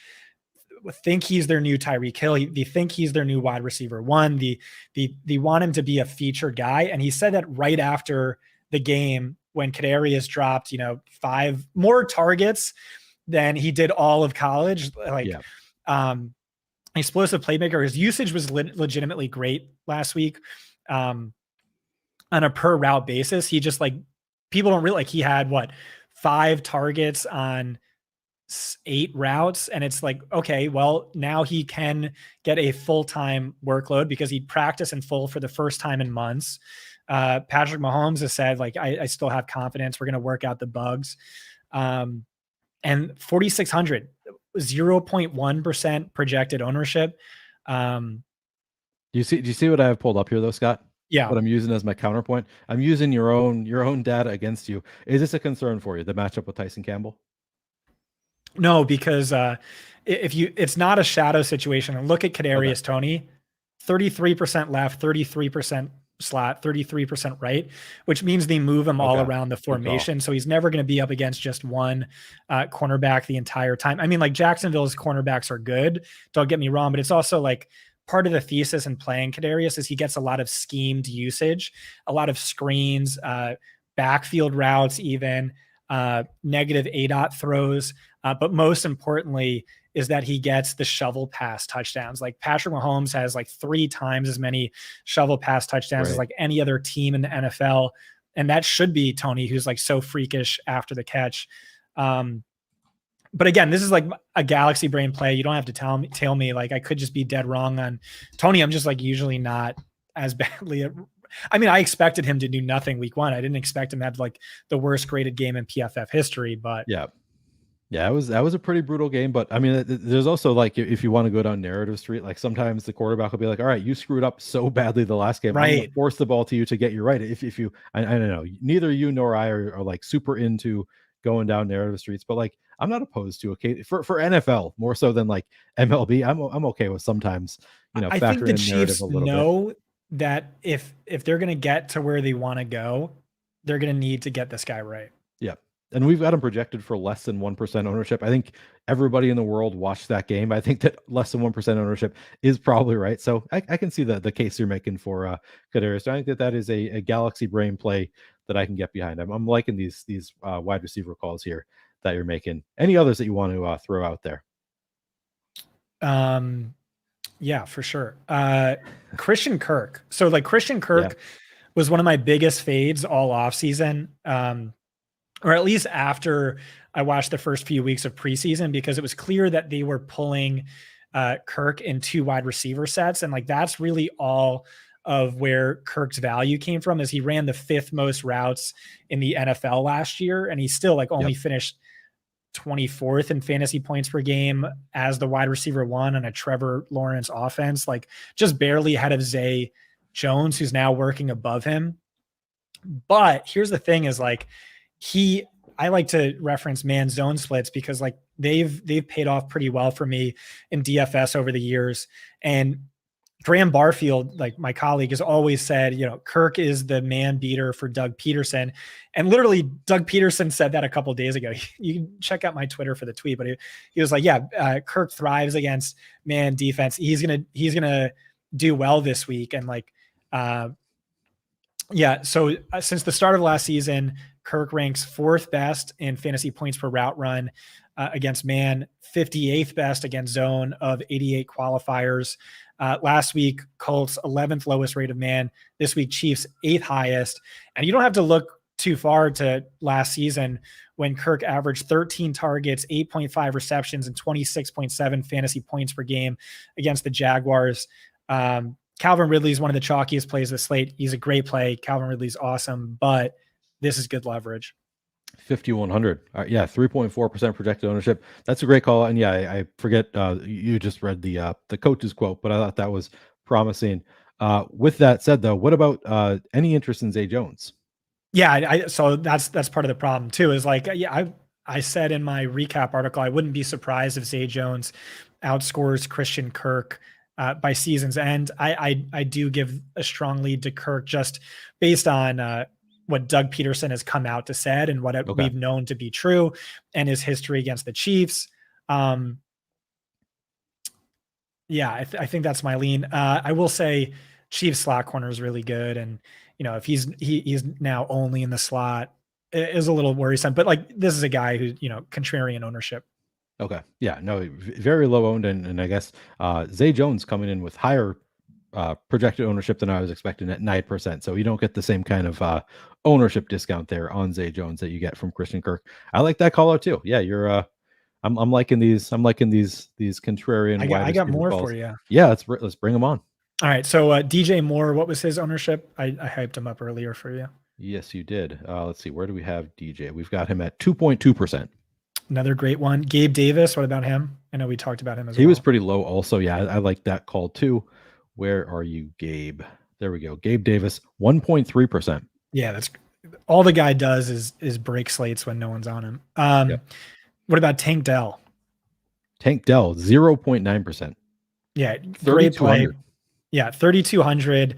S2: think he's their new Tyreek Hill. They think he's their new wide receiver one. They want him to be a featured guy. And he said that right after the game when Kadarius dropped, 5 more targets than he did all of college. Explosive playmaker. His usage was legitimately great last week on a per route basis. He just people don't really he had 5 targets on 8 routes. And it's like, okay, well, now he can get a full-time workload because he practiced in full for the first time in months. Patrick Mahomes has said, I still have confidence. We're going to work out the bugs. And 4,600, 0.1% projected ownership. Do
S1: you see what I have pulled up here though, Scott?
S2: Yeah.
S1: What I'm using as my counterpoint. I'm using your own data against you. Is this a concern for you, the matchup with Tyson Campbell?
S2: No, because it's not a shadow situation. And look at Kadarius Toney, 33% left, 33% slot, 33% right, which means they move him all around the formation. So he's never going to be up against just one cornerback the entire time. I mean, Jacksonville's cornerbacks are good. Don't get me wrong, but it's also part of the thesis in playing Kadarius is he gets a lot of schemed usage, a lot of screens, backfield routes, even negative ADOT throws. But most importantly is that he gets the shovel pass touchdowns. Like Patrick Mahomes has like 3 times as many shovel pass touchdowns as like any other team in the NFL. And that should be Tony, who's like so freakish after the catch. But again, this is like a galaxy brain play. You don't have to tell me like I could just be dead wrong on Tony. I'm just like usually not as badly. I mean, I expected him to do nothing week 1. I didn't expect him to have like the worst graded game in PFF history, but
S1: yeah, that was a pretty brutal game. But I mean, there's also like, if you want to go down narrative street, like sometimes the quarterback will be like, all right, you screwed up so badly the last game. I'm gonna force the ball to you to get you right. If you, I don't know, neither you nor I are like super into going down narrative streets, but like, I'm not opposed to for NFL more so than like MLB. I'm okay with sometimes,
S2: I think the Chiefs know that if they're going to get to where they want to go, they're going to need to get this guy right.
S1: Yeah. And we've got him projected for less than 1% ownership. I think everybody in the world watched that game. I think that less than 1% ownership is probably right. So I can see the case you're making for Kadarius. I think that is a galaxy brain play that I can get behind. I'm liking these wide receiver calls here that you're making. Any others that you want to throw out there?
S2: Yeah, for sure. Christian Kirk. So like Christian Kirk was one of my biggest fades all off season. Or at least after I watched the first few weeks of preseason, because it was clear that they were pulling Kirk in 2 wide receiver sets. And like, that's really all of where Kirk's value came from, is he ran the 5th most routes in the NFL last year. And he still like only finished 24th in fantasy points per game as the wide receiver 1 on a Trevor Lawrence offense, like just barely ahead of Zay Jones, who's now working above him. But here's the thing is like, I like to reference man zone splits because like they've paid off pretty well for me in DFS over the years. And Graham Barfield, like my colleague, has always said, Kirk is the man beater for Doug Peterson. And literally Doug Peterson said that a couple of days ago. You can check out my Twitter for the tweet, but he was like, Kirk thrives against man defense. He's going to do well this week. And like, so since the start of last season, Kirk ranks 4th best in fantasy points per route run against man, 58th best against zone of 88 qualifiers. Last week, Colts 11th lowest rate of man. This week, Chiefs 8th highest. And you don't have to look too far to last season when Kirk averaged 13 targets, 8.5 receptions, and 26.7 fantasy points per game against the Jaguars. Calvin Ridley is one of the chalkiest plays of the slate. He's a great play. Calvin Ridley's awesome, but this is good leverage.
S1: 5,100. 3.4% projected ownership. That's a great call. And I forget you just read the coach's quote, but I thought that was promising. With that said, though, what about any interest in Zay Jones?
S2: Yeah, so that's part of the problem too. Is like, I said in my recap article, I wouldn't be surprised if Zay Jones outscores Christian Kirk by season's end. I do give a strong lead to Kirk just based on what Doug Peterson has come out to said and what we've known to be true and his history against the Chiefs. I think that's my lean. I will say Chiefs slot corner is really good. And, if he's now only in the slot, it is a little worrisome, but like, this is a guy who, contrarian ownership.
S1: Okay. Yeah, no, very low owned. And I guess Zay Jones coming in with higher projected ownership than I was expecting at 9%. So you don't get the same kind of ownership discount there on Zay Jones that you get from Christian Kirk. I like that call out too. Yeah, you're I'm liking these. I'm liking these contrarian.
S2: I got more calls for you.
S1: Yeah, let's bring them on.
S2: All right. So DJ Moore, what was his ownership? I hyped him up earlier for you.
S1: Yes, you did. Let's see. Where do we have DJ? We've got him at 2.2%.
S2: Another great one. Gabe Davis. What about him? I know we talked about him as well.
S1: He was pretty low also. Yeah, I like that call too. Where are you, Gabe? There we go. Gabe Davis, 1.3%.
S2: Yeah, that's all the guy does is break slates when no one's on him. What about Tank Dell?
S1: Tank Dell, 0.9%.
S2: Yeah, great play. Yeah, 3,200.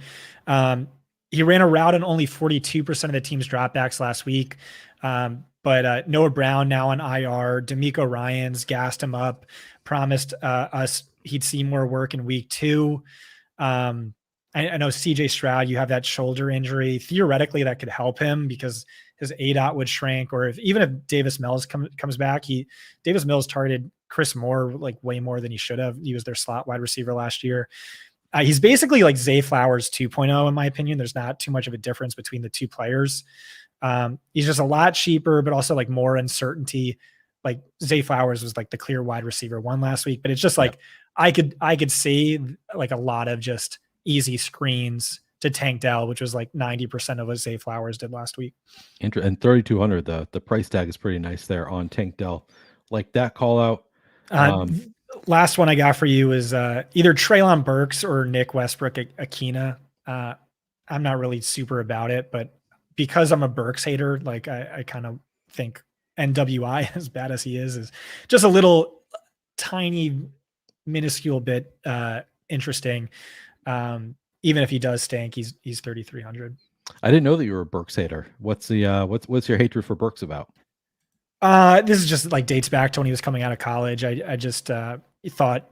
S2: He ran a route on only 42% of the team's dropbacks last week. But Noah Brown now on IR. D'Amico Ryans gassed him up, promised us he'd see more work in week 2. I know CJ Stroud, you have that shoulder injury. Theoretically, that could help him because his ADOT would shrink, or even if Davis Mills comes back, Davis Mills targeted Chris Moore like way more than he should have. He was their slot wide receiver last year. He's basically like Zay Flowers 2.0, in my opinion. There's not too much of a difference between the two players. He's just a lot cheaper, but also like more uncertainty. Like Zay Flowers was like the clear wide receiver 1 last week, but it's just like I could see like a lot of just easy screens to Tank Dell, which was like 90% of what Zay Flowers did last week.
S1: And 3,200, the price tag is pretty nice there on Tank Dell. Like that call out.
S2: Last one I got for you is either Treylon Burks or Nick Westbrook Akina. I'm not really super about it, but because I'm a Burks hater, like I kind of think NWI, as bad as he is just a little tiny, minuscule bit interesting. Even if he does stink, he's 3,300.
S1: I didn't know that you were a Burks hater. What's the what's your hatred for Burks about?
S2: This is just like dates back to when he was coming out of college. I just thought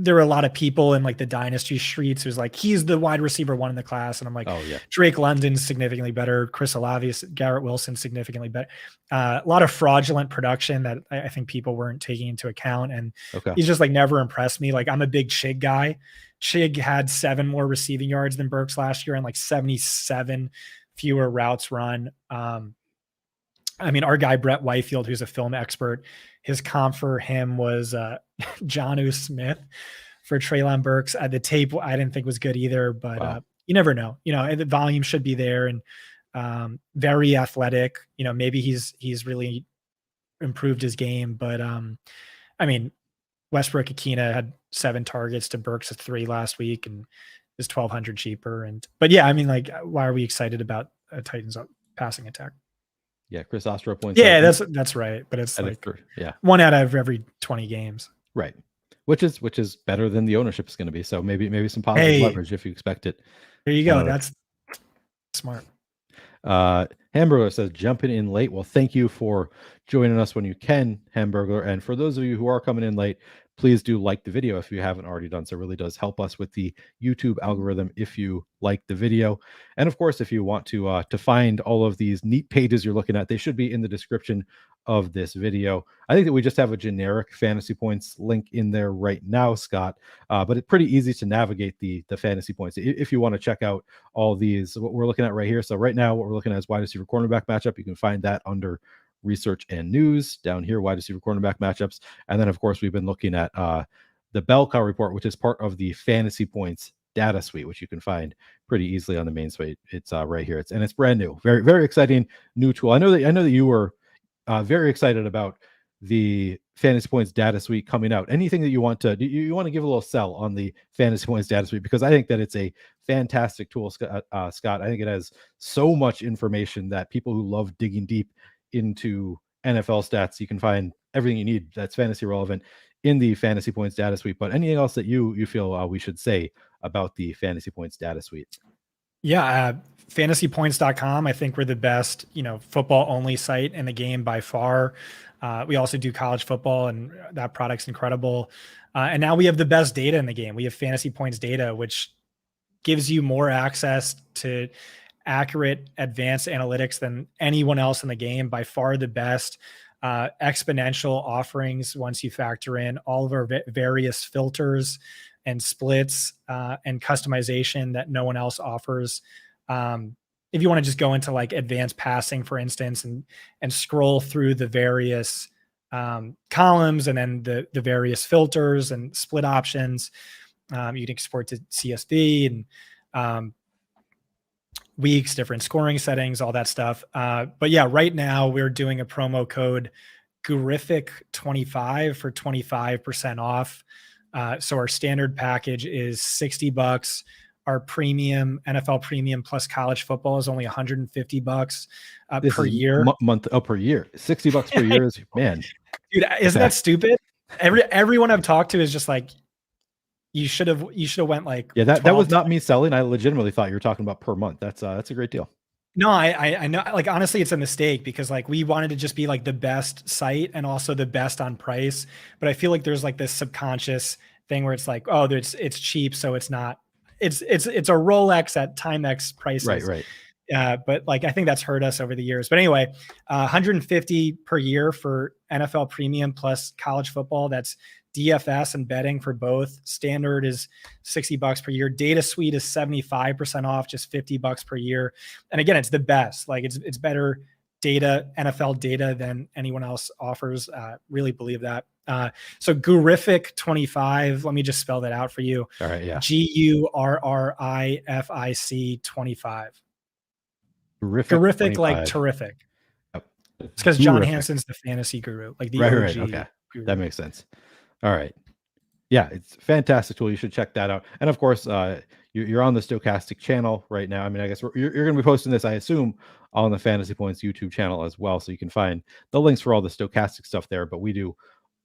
S2: there were a lot of people in like the dynasty streets who's like, he's the wide receiver 1 in the class. And I'm like, oh yeah, Drake London's significantly better. Chris Olave, Garrett Wilson, significantly better. A lot of fraudulent production that I think people weren't taking into account. And he's just like never impressed me. Like I'm a big Chig guy. Chig had 7 more receiving yards than Burks last year and like 77 fewer routes run. I mean, our guy, Brett Whitefield, who's a film expert, his comp for him was Jonnu Smith for Treylon Burks. The tape I didn't think was good either, but you never know. You know, the volume should be there, and very athletic. You know, maybe he's really improved his game, but I mean, Westbrook Akina had 7 targets to Burks' 3 last week and is 1,200 cheaper. But yeah, I mean, like, why are we excited about a Titans passing attack?
S1: Yeah, Chris Ostrov points.
S2: Yeah, that's right. But it's like 1 out of every 20 games.
S1: Right. Which is better than the ownership is going to be. So maybe some positive leverage if you expect it.
S2: There you go. That's smart.
S1: Hamburger says jumping in late. Well, thank you for joining us when you can, Hamburger. And for those of you who are coming in late, please do like the video if you haven't already done so. It really does help us with the YouTube algorithm if you like the video. And of course, if you want to find all of these neat pages you're looking at, they should be in the description of this video. I think that we just have a generic fantasy points link in there right now, Scott, but it's pretty easy to navigate the fantasy points if you want to check out all these, what we're looking at right here. So right now, what we're looking at is wide receiver cornerback matchup. You can find that under research and news down here, wide receiver cornerback matchups. And then of course we've been looking at the bell cow report, which is part of the fantasy points data suite, which you can find pretty easily on the main suite. It's right here. It's brand new, very, very exciting new tool. I know that you were very excited about the fantasy points data suite coming out. Anything that you want to give a little sell on the fantasy points data suite, because I think that it's a fantastic tool, Scott. I think it has so much information that people who love digging deep into NFL stats, you can find everything you need that's fantasy relevant in the fantasy points data suite. But anything else that you feel we should say about the fantasy points data suite?
S2: Yeah, fantasypoints.com. I think we're the best, football only site in the game by far. We also do college football, and that product's incredible. And now we have the best data in the game. We have fantasy points data, which gives you more access to accurate advanced analytics than anyone else in the game. By far the best exponential offerings once you factor in all of our various filters and splits and customization that no one else offers. If you want to just go into like advanced passing, for instance, and scroll through the various columns and then the various filters and split options, you can export to CSV and weeks, different scoring settings, all that stuff. But yeah, right now we're doing a promo code Gurific25 for 25% off. So our standard package is $60. Our premium, NFL premium plus college football, is only $150 per year.
S1: Per year. $60 per year is, man.
S2: Dude, isn't that stupid? Everyone I've talked to is just like, you should have went like,
S1: yeah, that was not me selling. I legitimately thought you were talking about per month. That's a great deal.
S2: No, I know, like, honestly, it's a mistake because like we wanted to just be like the best site and also the best on price. But I feel like there's like this subconscious thing where it's like, oh, it's cheap, so it's not. It's a Rolex at Timex prices.
S1: Right.
S2: But like I think that's hurt us over the years. But anyway, 150 per year for NFL premium plus college football. That's DFS and betting for both. Standard is $60 per year. Data suite is 75% off, just $50 per year. And again, it's the best. Like it's better data, NFL data, than anyone else offers. Really believe that. So Gurific 25. Let me just spell that out for you.
S1: All right. Yeah.
S2: GURRIFIC 25.
S1: Gurific,
S2: like terrific.
S1: Yep.
S2: It's because John Hanson's the fantasy guru, like the OG.
S1: Right. Okay. Guru. That makes sense. All right. Yeah, it's a fantastic tool. You should check that out. And of course, you're on the Stokastic channel right now. I mean, I guess you're going to be posting this, I assume, on the Fantasy Points YouTube channel as well. So you can find the links for all the Stokastic stuff there. But we do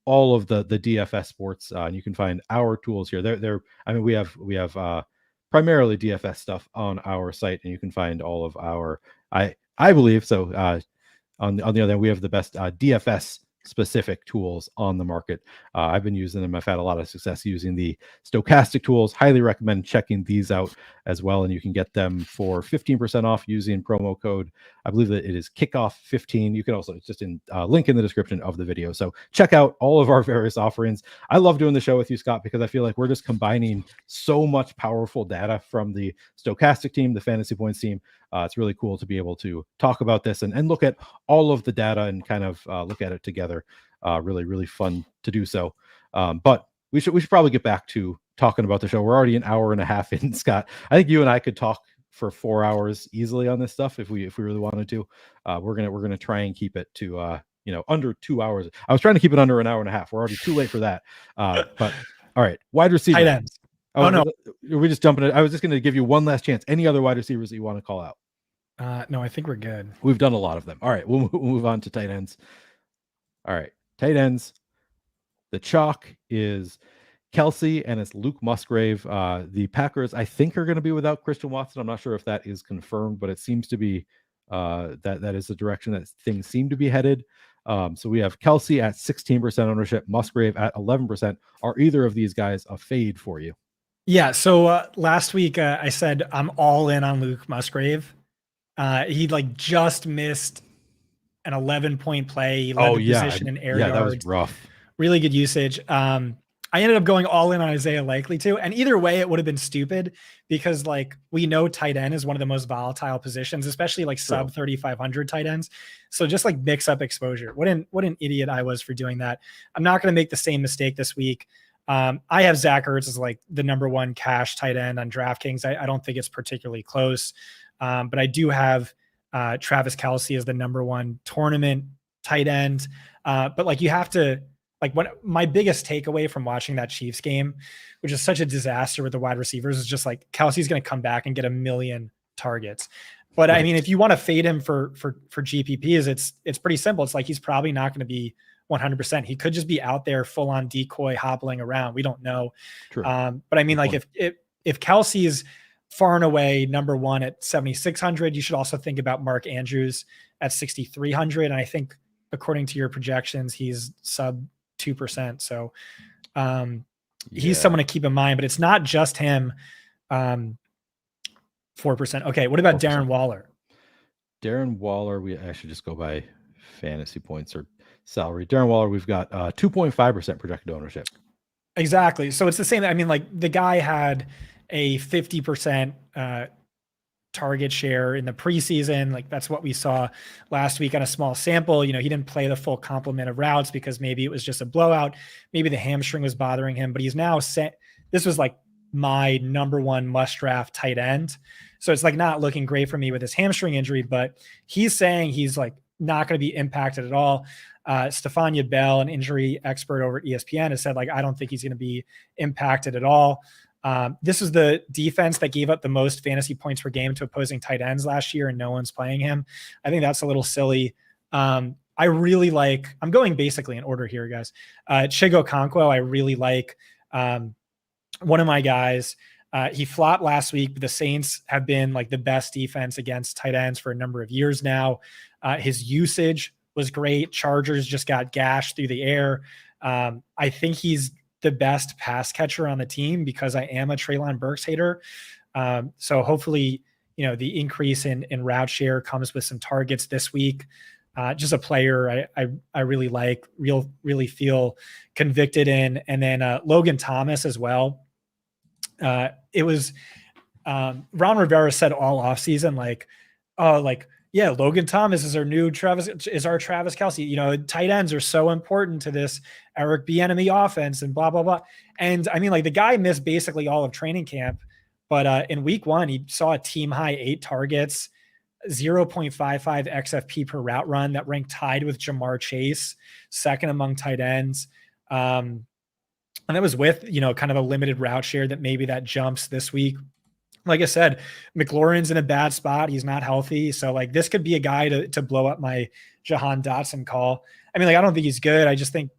S1: all of the DFS sports, and you can find our tools here. I mean, we have primarily DFS stuff on our site, and you can find all of our. I believe so. On the other hand, we have the best DFS specific tools on the market. I've been using them. I've had a lot of success using the Stokastic tools. Highly recommend checking these out as well. And you can get them for 15% off using promo code. I believe that it is kickoff15. You can also, it's just in link in the description of the video. So check out all of our various offerings. I love doing the show with you, Scott, because I feel like we're just combining so much powerful data from the Stokastic team, the Fantasy Points team. It's really cool to be able to talk about this and look at all of the data and kind of look at it together. Really, really fun to do so. But we should probably get back to talking about the show. We're already an hour and a half in, Scott. I think you and I could talk for 4 hours easily on this stuff if we really wanted to. We're gonna try and keep it to under 2 hours. I was trying to keep it under an hour and a half. We're already too late for that. But all right, wide receiver.
S2: Tight ends. Oh no,
S1: are we just jumping it? I was just going to give you one last chance. Any other wide receivers that you want to call out?
S2: No, I think we're good.
S1: We've done a lot of them. All right, we'll move on to tight ends. All right, tight ends. The chalk is Kelsey and it's Luke Musgrave. The Packers, I think, are going to be without Christian Watson. I'm not sure if that is confirmed, but it seems to be that is the direction that things seem to be headed. So we have Kelsey at 16% ownership, Musgrave at 11%. Are either of these guys a fade for you?
S2: Yeah. So last week I said I'm all in on Luke Musgrave. He just missed an 11-point play. He led the position in air yards.
S1: That was rough.
S2: Really good usage. I ended up going all in on Isaiah Likely too. And either way, it would have been stupid because we know tight end is one of the most volatile positions, especially sub 3,500 tight ends. So just mix up exposure. What an idiot I was for doing that. I'm not going to make the same mistake this week. I have Zach Ertz as the number one cash tight end on DraftKings. I don't think it's particularly close. But I do have Travis Kelce as the number one tournament tight end. But you have to, my biggest takeaway from watching that Chiefs game, which is such a disaster with the wide receivers, is just Kelce's going to come back and get 1 million targets. But I mean, if you want to fade him for GPPs, it's pretty simple. It's he's probably not going to be 100%. He could just be out there full on decoy hobbling around. We don't know.
S1: True.
S2: But I mean, if Kelce is far and away number one at 7,600, you should also think about Mark Andrews at 6,300. And I think according to your projections, he's sub 2%. So he's someone to keep in mind, but it's not just him. 4%. Okay. What about 4%. Darren Waller?
S1: Darren Waller, I should just go by fantasy points or salary. Darren Waller, we've got 2.5% projected ownership.
S2: Exactly. So it's the same. I mean, the guy had a 50% target share in the preseason. That's what we saw last week on a small sample. He didn't play the full complement of routes because maybe it was just a blowout. Maybe the hamstring was bothering him, but he's now set. This was my number one must draft tight end. So it's not looking great for me with his hamstring injury, but he's saying he's not going to be impacted at all. Stefania Bell, an injury expert over at ESPN, has said I don't think he's going to be impacted at all. This is the defense that gave up the most fantasy points per game to opposing tight ends last year, and no one's playing him. I think that's a little silly. I really I'm going basically in order here, guys. Chigo Okonkwo, I really like. One of my guys, he flopped last week, but the Saints have been the best defense against tight ends for a number of years now. His usage was great. Chargers just got gashed through the air. I think he's the best pass catcher on the team because I am a Treylon Burks hater. So hopefully, the increase in route share comes with some targets this week. Just a player I really like, really feel convicted in. And then Logan Thomas as well. It was Ron Rivera said all offseason, yeah, Logan Thomas is our Travis Kelce. Tight ends are so important to this Eric Bieniemy offense and blah, blah, blah. And I mean, the guy missed basically all of training camp, but in week 1, he saw a team high 8 targets, 0.55 XFP per route run that ranked tied with Jamar Chase, second among tight ends. And that was with, kind of a limited route share that maybe that jumps this week. Like I said, McLaurin's in a bad spot. He's not healthy. So this could be a guy to blow up my Jahan Dotson call. I mean, I don't think he's good. I just think,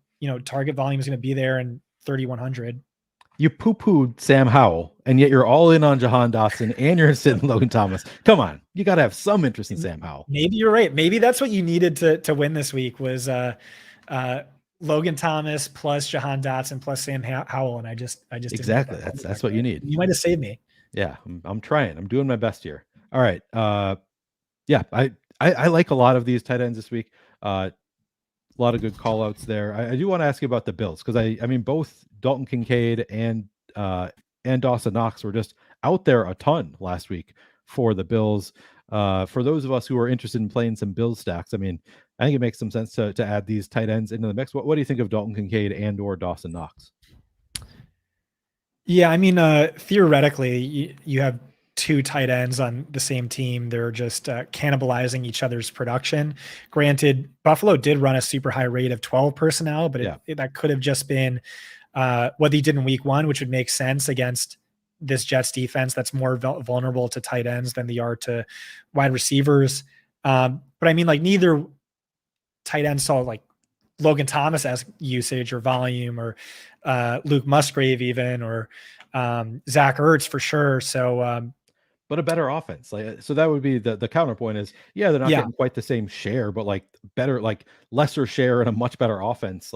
S2: target volume is going to be there in 3,100.
S1: You poo-pooed Sam Howell, and yet you're all in on Jahan Dotson, and you're sitting Logan Thomas. Come on, you got to have some interest in Sam Howell.
S2: Maybe you're right. Maybe that's what you needed to win this week was Logan Thomas plus Jahan Dotson plus Sam Howell, and I just
S1: exactly that's what you need.
S2: You might have saved me.
S1: Yeah, I'm trying. I'm doing my best here. All right. Yeah, I like a lot of these tight ends this week. A lot of good call outs there. I do want to ask you about the Bills because I mean both Dalton Kincaid and Dawson Knox were just out there a ton last week for the Bills. For those of us who are interested in playing some Bills stacks, I mean, I think it makes some sense to add these tight ends into the mix. What do you think of Dalton Kincaid and or Dawson Knox?
S2: Yeah, I mean, theoretically, you have 2 tight ends on the same team. They're just cannibalizing each other's production. Granted, Buffalo did run a super high rate of 12 personnel, but that could have just been what they did in week 1, which would make sense against this Jets defense that's more vulnerable to tight ends than they are to wide receivers. But I mean, neither tight end saw Logan Thomas as usage or volume or Luke Musgrave even or Zach Ertz for sure. So,
S1: but a better offense. So that would be the counterpoint is, they're not getting quite the same share, but better, lesser share and a much better offense,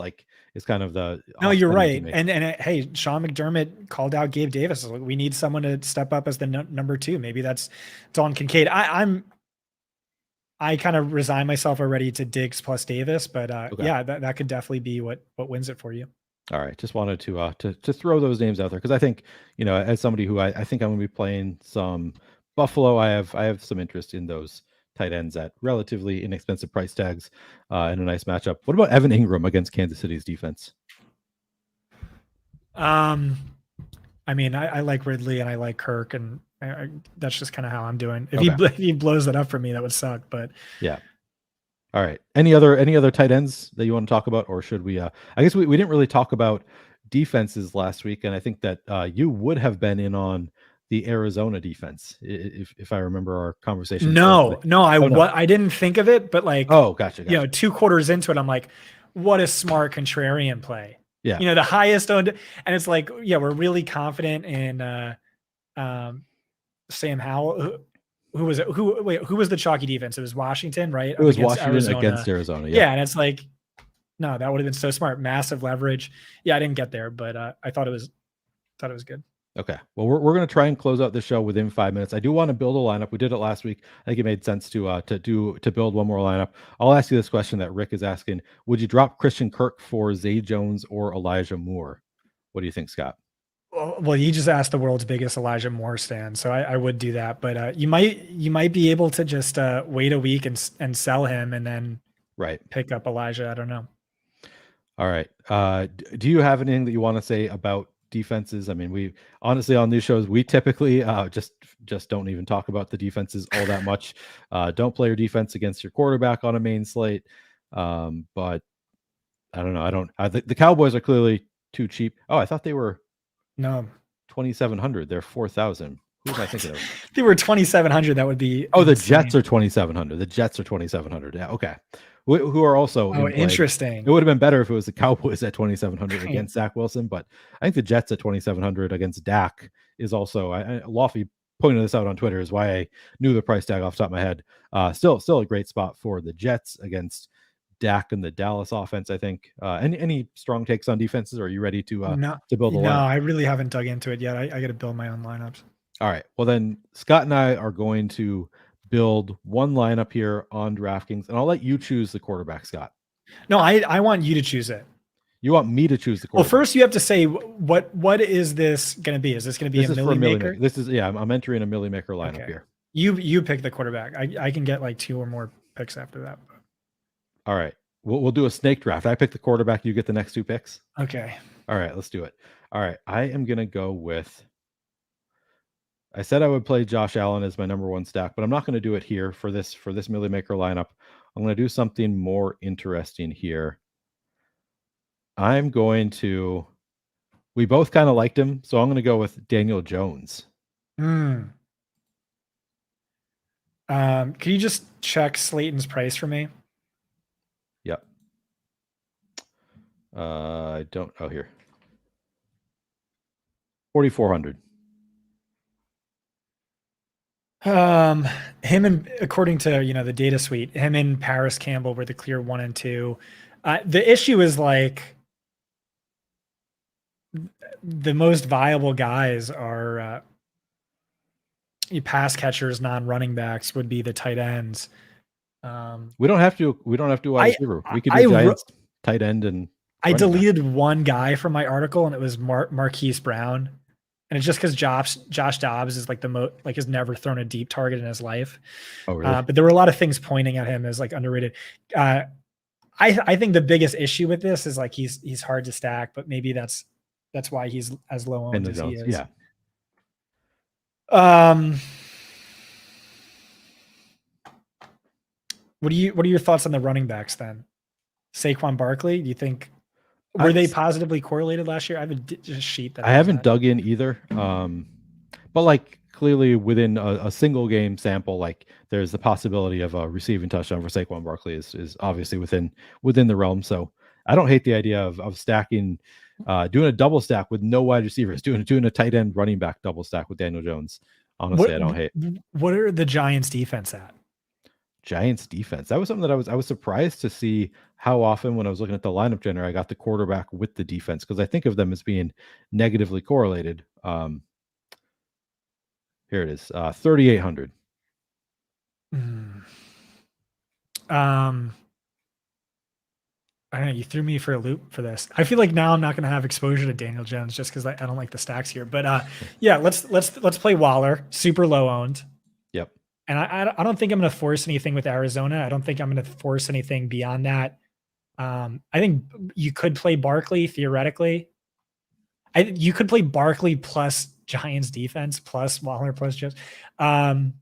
S1: is kind of the.
S2: No, you're right. And hey, Sean McDermott called out Gabe Davis. We need someone to step up as the number 2. Maybe that's Dalton Kincaid. I kind of resign myself already to Diggs plus Davis, but okay. That could definitely be what wins it for you.
S1: All right, just wanted to throw those names out there because I think as somebody who I think I'm going to be playing some Buffalo, I have some interest in those tight ends at relatively inexpensive price tags and a nice matchup. What about Evan Ingram against Kansas City's defense?
S2: I mean, I like Ridley and I like Kirk, and that's just kind of how I'm doing. If he blows that up for me, that would suck. But
S1: yeah. All right. Any other tight ends that you want to talk about, or should we? I guess we didn't really talk about defenses last week, and I think that you would have been in on the Arizona defense if I remember our conversation.
S2: No, I didn't think of it, but
S1: gotcha.
S2: 2 quarters into it, I'm like, what a smart contrarian play.
S1: Yeah.
S2: The highest owned, and it's we're really confident in Sam Howell. Who was it? Who was the chalky defense? It was Washington, right?
S1: It was Washington against Arizona.
S2: Yeah, and it's no, that would have been so smart. Massive leverage. Yeah, I didn't get there, but I thought it was good.
S1: Okay. Well, we're going to try and close out the show within 5 minutes. I do want to build a lineup. We did it last week. I think it made sense to build one more lineup. I'll ask you this question that Rick is asking: would you drop Christian Kirk for Zay Jones or Elijah Moore? What do you think, Scott?
S2: Well, you just asked the world's biggest Elijah Moore stan, so I would do that. But you might be able to just wait a week and sell him and then pick up Elijah. I don't know.
S1: All right. Do you have anything that you want to say about defenses? I mean, we honestly on these shows we typically just don't even talk about the defenses all that much. Don't play your defense against your quarterback on a main slate. But I don't know. The Cowboys are clearly too cheap. Oh, I thought they were.
S2: No,
S1: 2,700. They're 4,000. Who am I thinking of?
S2: They were 2,700. That would be.
S1: Oh, the Jets are 2,700. The Jets are 2,700. Yeah. Okay. Who are also.
S2: Oh, interesting.
S1: It would have been better if it was the Cowboys at 2,700 against Zach Wilson, but I think the Jets at 2,700 against Dak is also. Lofty pointed this out on Twitter is why I knew the price tag off the top of my head. Still a great spot for the Jets against Dak and the Dallas offense, I think. Any strong takes on defenses? Or are you ready to build a
S2: no,
S1: lineup?
S2: I really haven't dug into it yet. I got to build my own lineups.
S1: All right. Well, then Scott and I are going to build one lineup here on DraftKings, and I'll let you choose the quarterback, Scott.
S2: No, I want you to choose it.
S1: You want me to choose the
S2: Well,
S1: quarterback?
S2: first you have to say what is this going to be? Is this going to be
S1: This
S2: a
S1: is for
S2: Millie
S1: a Millie
S2: maker?
S1: Maker. This is I'm entering a Millie Maker lineup
S2: Okay.
S1: here.
S2: You pick the quarterback. I can get like 2 or more picks after that.
S1: All right. We'll do a snake draft. I pick the quarterback. You get the next 2 picks.
S2: Okay.
S1: All right. Let's do it. All right. I am gonna go with. I said I would play Josh Allen as my number 1 stack, but I'm not going to do it here for this Millie Maker lineup. I'm going to do something more interesting here. I'm going to. We both kind of liked him, so I'm going to go with Daniel Jones.
S2: Can you just check Slayton's price for me?
S1: Yep. I don't. Oh, here. 4,400.
S2: Him and according to the data suite, him and Paris Campbell were the clear 1 and 2. The issue is like the most viable guys are pass catchers, non-running backs would be the tight ends.
S1: We don't have to wide receiver. We could do Giants tight end and.
S2: I deleted one guy from my article, and it was Marquise Brown, and it's just because Josh Dobbs is like has never thrown a deep target in his life.
S1: Oh, really?
S2: But there were a lot of things pointing at him as like underrated. I think the biggest issue with this is like he's hard to stack, but maybe that's why he's as low owned as he is.
S1: Yeah.
S2: What are your thoughts on the running backs then? Saquon Barkley, do you think were they positively correlated last year? I have a sheet that
S1: I haven't dug in either. But like clearly within a single game sample, like there's the possibility of a receiving touchdown for Saquon Barkley is obviously within the realm. So I don't hate the idea of stacking, doing a double stack with no wide receivers, doing a tight end running back double stack with Daniel Jones. Honestly, I don't hate.
S2: What are the Giants defense at?
S1: Giants defense. That was something that I was surprised to see how often when I was looking at the lineup generator, I got the quarterback with the defense because I think of them as being negatively correlated. Here it is, 3,800.
S2: I don't know. You threw me for a loop for this. I feel like now I'm not going to have exposure to Daniel Jones just because I don't like the stacks here. But yeah, let's play Waller, super low owned.
S1: Yep.
S2: And I don't think I'm going to force anything with Arizona. I don't think I'm going to force anything beyond that. I think you could play Barkley theoretically. You could play Barkley plus Giants defense plus Waller plus Jones. And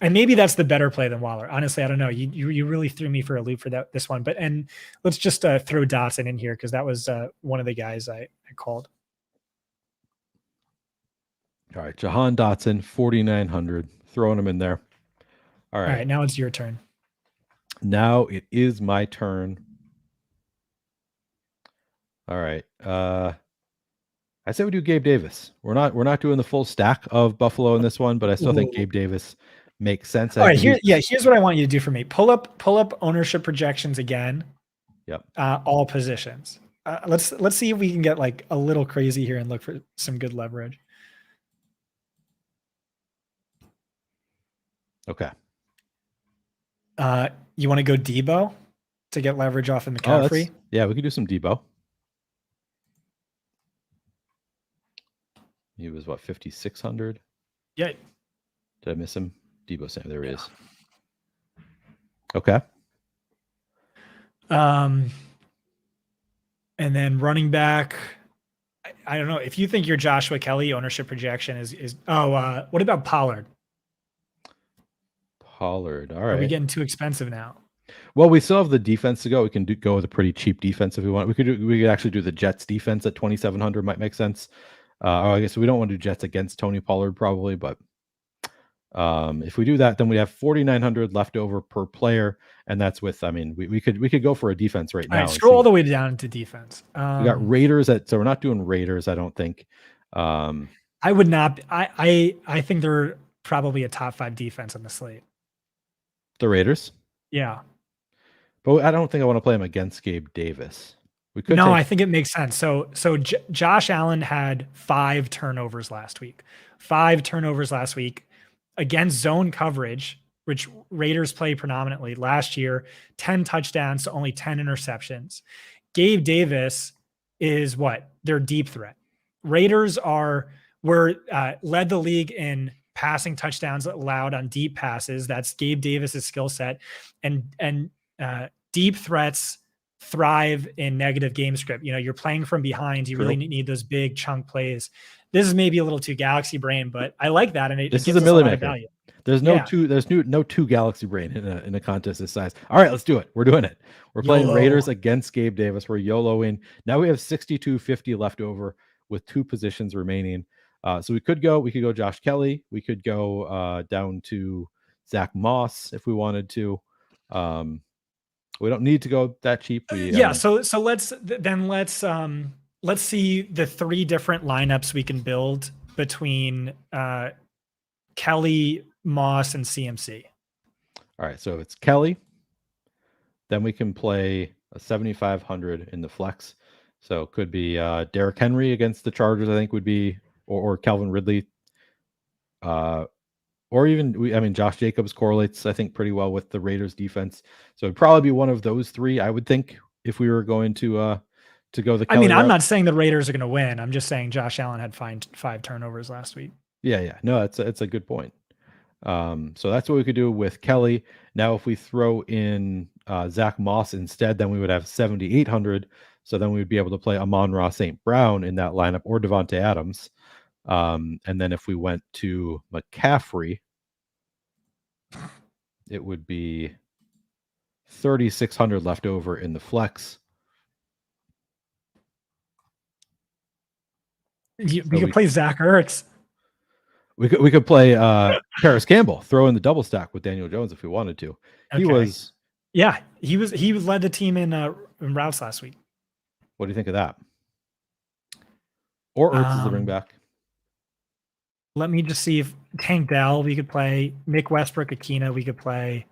S2: maybe that's the better play than Waller. Honestly, I don't know. You really threw me for a loop for this one. But let's just throw Dotson in here because that was one of the guys I called.
S1: All right, Jahan Dotson, 4,900. Throwing him in there. All right,
S2: now it's your turn.
S1: Now it is my turn. All right. I say we do Gabe Davis. We're not doing the full stack of Buffalo in this one, but I still think Gabe Davis makes sense.
S2: All right, here's what I want you to do for me. Pull up ownership projections again.
S1: Yep.
S2: All positions. Let's see if we can get like a little crazy here and look for some good leverage.
S1: Okay.
S2: You want to go Debo to get leverage off of McCaffrey?
S1: Yeah, we could do some Debo. He was what, 5,600?
S2: Yeah.
S1: Did I miss him? Debo Sam. There he is. Okay.
S2: And then running back. I don't know if you think your Joshua Kelly ownership projection is. What about Pollard?
S1: Pollard. All right.
S2: Are we getting too expensive now?
S1: Well, we still have the defense to go. We can go with a pretty cheap defense if we want. We could actually do the Jets defense at 2,700. Might make sense. I guess we don't want to do Jets against Tony Pollard probably, but if we do that, then we have 4,900 left over per player, and that's with. I mean, we could go for a defense right now.
S2: All right, scroll all the way down into defense.
S1: We got Raiders so we're not doing Raiders. I don't think.
S2: I would not. I think they're probably a top 5 defense on the slate.
S1: The Raiders.
S2: Yeah.
S1: but I don't think I want to play him against Gabe Davis. We could
S2: No,
S1: take.
S2: I think it makes sense. So Josh Allen had 5 turnovers last week. 5 turnovers last week against zone coverage, which Raiders play predominantly. Last year, 10 touchdowns to only 10 interceptions. Gabe Davis is what? Their deep threat. Raiders led the league in passing touchdowns allowed on deep passes. That's Gabe Davis's skill set, and deep threats thrive in negative game script. You know, you're playing from behind. You really need those big chunk plays. This is maybe a little too galaxy brain, but I like that, and it
S1: This is
S2: gives
S1: a
S2: us a
S1: Millie
S2: lot of
S1: Maker.
S2: value.
S1: There's no two galaxy brain in a contest this size. All right, let's do it. We're doing it. We're playing Raiders against Gabe Davis. We're YOLOing. Now we have 62.50 left over with 2 positions remaining. So we could go Josh Kelly. We could go down to Zach Moss if we wanted to. We don't need to go that cheap.
S2: So let's see the 3 different lineups we can build between Kelly, Moss, and CMC.
S1: All right, so it's Kelly. Then we can play a 7,500 in the flex. So it could be Derrick Henry against the Chargers, I think would be, or Calvin Ridley. Or even, Josh Jacobs correlates, I think, pretty well with the Raiders defense. So it'd probably be one of those 3, I would think, if we were going to go the Kelly route.
S2: I'm not saying the Raiders are going to win. I'm just saying Josh Allen had 5 turnovers last week.
S1: Yeah. No, it's a good point. So that's what we could do with Kelly. Now, if we throw in Zach Moss instead, then we would have 7,800. So then we would be able to play Amon-Ra St. Brown in that lineup, or Devontae Adams. And then if we went to McCaffrey, it would be 3,600 left over in the flex.
S2: We could play Zach Ertz.
S1: We could play Paris Campbell, throw in the double stack with Daniel Jones if we wanted to.
S2: Okay. He led the team in routes last week.
S1: What do you think of that? Or Ertz is the bring back.
S2: Let me just see if Tank Dell we could play, Nick Westbrook, Akina we could play.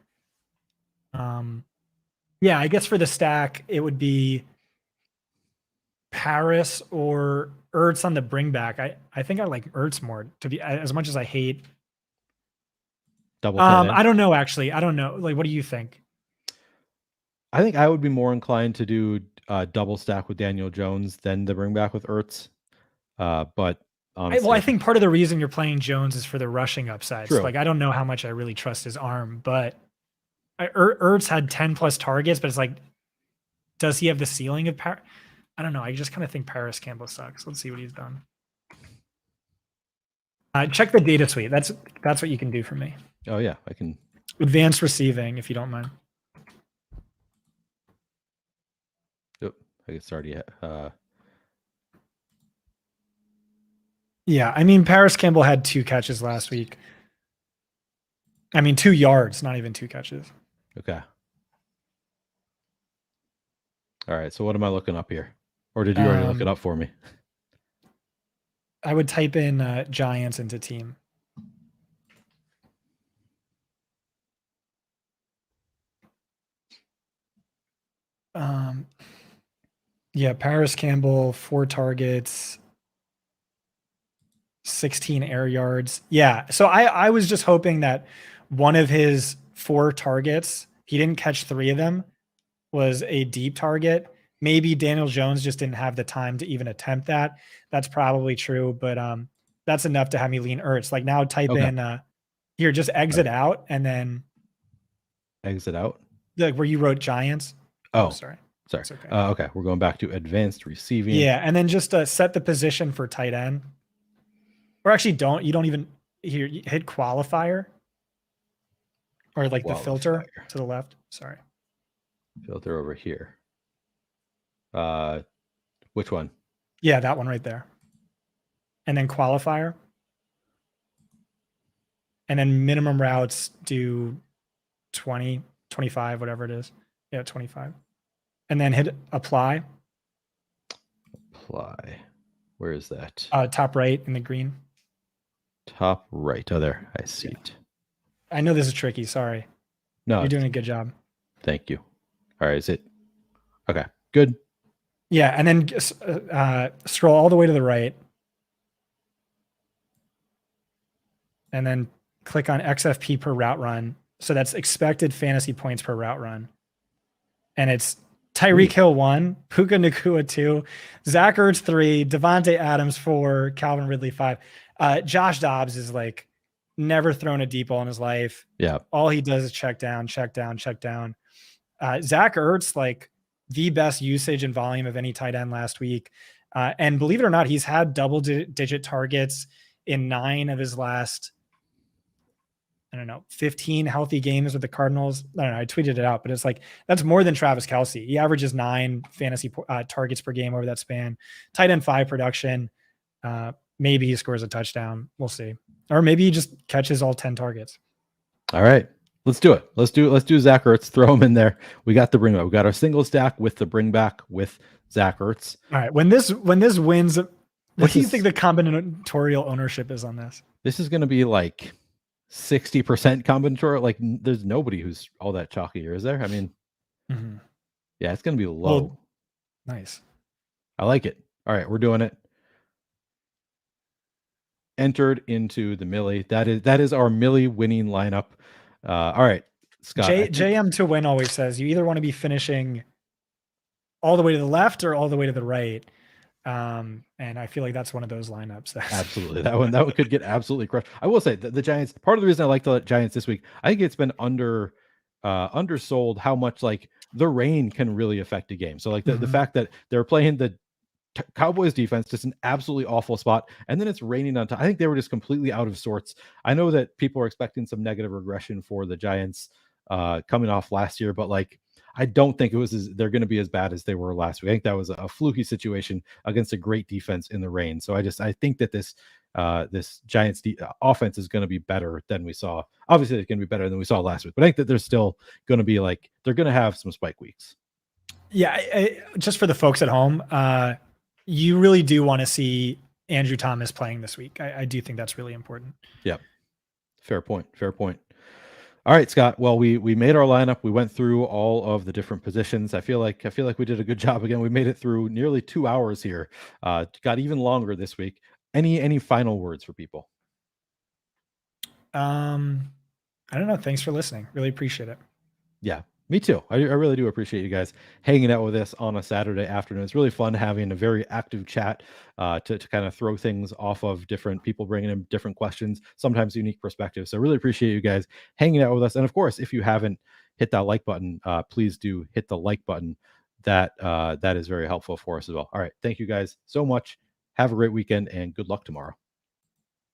S2: I guess for the stack it would be Paris or Ertz on the bring back. I think I like Ertz more, to be as much as I hate
S1: double.
S2: I don't know, actually. I don't know. Like, what do you think?
S1: I think I would be more inclined to do double stack with Daniel Jones than the bring back with Ertz. But honestly,
S2: I think part of the reason you're playing Jones is for the rushing upsides. True. Like, I don't know how much I really trust his arm, but Ertz had 10 plus targets, but it's like, does he have the ceiling of Paris? I don't know. I just kind of think Paris Campbell sucks. Let's see what he's done. Check the data suite. That's what you can do for me.
S1: Oh yeah, I can.
S2: Advanced receiving, if you don't mind.
S1: Yep, I guess already.
S2: Yeah, Paris Campbell had 2 catches last week. 2 yards, not even 2 catches.
S1: Okay. All right. So what am I looking up here? Or did you already look it up for me?
S2: I would type in Giants into team. Paris Campbell, 4 targets, 16 air yards. Yeah. So I was just hoping that one of his 4 targets, he didn't catch 3 of them, was a deep target. Maybe Daniel Jones just didn't have the time to even attempt that. That's probably true, but that's enough to have me lean Ertz. Like, now type in here, just exit out and then
S1: exit out.
S2: Like where you wrote Giants.
S1: Oh,
S2: sorry.
S1: Okay. Okay. We're going back to advanced receiving.
S2: Yeah. And then just set the position for tight end. Or actually you don't even here, hit qualifier. Or like the filter to the left. Sorry.
S1: Filter over here. Which one?
S2: Yeah, that one right there. And then qualifier. And then minimum routes do 20, 25, whatever it is. Yeah, 25. And then hit apply.
S1: Apply. Where is that?
S2: Top right in the green.
S1: Top right. Oh, there. I see it.
S2: I know this is tricky. Sorry.
S1: No,
S2: you're doing a good job.
S1: Thank you. All right, is it okay? Good.
S2: Yeah, and then scroll all the way to the right, and then click on XFP per route run. So that's expected fantasy points per route run, and it's Tyreek Hill 1, Puka Nacua 2, Zach Ertz 3, Devontae Adams 4, Calvin Ridley 5. Josh Dobbs is like never thrown a deep ball in his life.
S1: Yeah.
S2: All he does is check down, check down, check down. Zach Ertz, like the best usage and volume of any tight end last week. And believe it or not, he's had double-digit targets in 9 of his last, 15 healthy games with the Cardinals. I don't know. I tweeted it out, but it's like, that's more than Travis Kelce. He averages 9 fantasy targets per game over that span. Tight end 5 production. Maybe he scores a touchdown. We'll see. Or maybe he just catches all 10 targets.
S1: All right. Let's do it. Let's do Zach Ertz. Throw him in there. We got the bring back. We got our single stack with the bring back with Zach Ertz.
S2: All right. When this wins, what do you think the combinatorial ownership is on this?
S1: This is going to be like 60% combinatorial. Like there's nobody who's all that chalky here, is there? I mean, yeah, it's going to be low.
S2: Well, nice.
S1: I like it. All right, we're doing it. Entered into the Millie. That is our Millie winning lineup. All right, Scott.
S2: JM to win always says you either want to be finishing all the way to the left or all the way to the right. And I feel like that's one of those lineups.
S1: Absolutely. That one could get absolutely crushed. I will say the Giants, part of the reason I like the Giants this week, I think it's been undersold how much like the rain can really affect a game. So like the fact that they're playing the Cowboys defense, just an absolutely awful spot. And then it's raining on top. I think they were just completely out of sorts. I know that people are expecting some negative regression for the Giants coming off last year, but like, I don't think they're going to be as bad as they were last week. I think that was a fluky situation against a great defense in the rain. So I think that this Giants offense is going to be better than we saw. Obviously, it's going to be better than we saw last week, but I think that they're still going to be like, they're going to have some spike weeks.
S2: Yeah. Just for the folks at home, you really do want to see Andrew Thomas playing this week. I do think that's really important.
S1: Yeah. Fair point. All right, Scott. Well, we made our lineup. We went through all of the different positions. I feel like we did a good job again. We made it through nearly 2 hours here. Got even longer this week. Any final words for people?
S2: I don't know. Thanks for listening. Really appreciate it.
S1: Yeah, me too. I really do appreciate you guys hanging out with us on a Saturday afternoon. It's really fun having a very active chat to kind of throw things off of different people, bringing in different questions, sometimes unique perspectives. So really appreciate you guys hanging out with us. And of course, if you haven't hit that like button, please do hit the like button. That is very helpful for us as well. All right. Thank you guys so much. Have a great weekend and good luck tomorrow.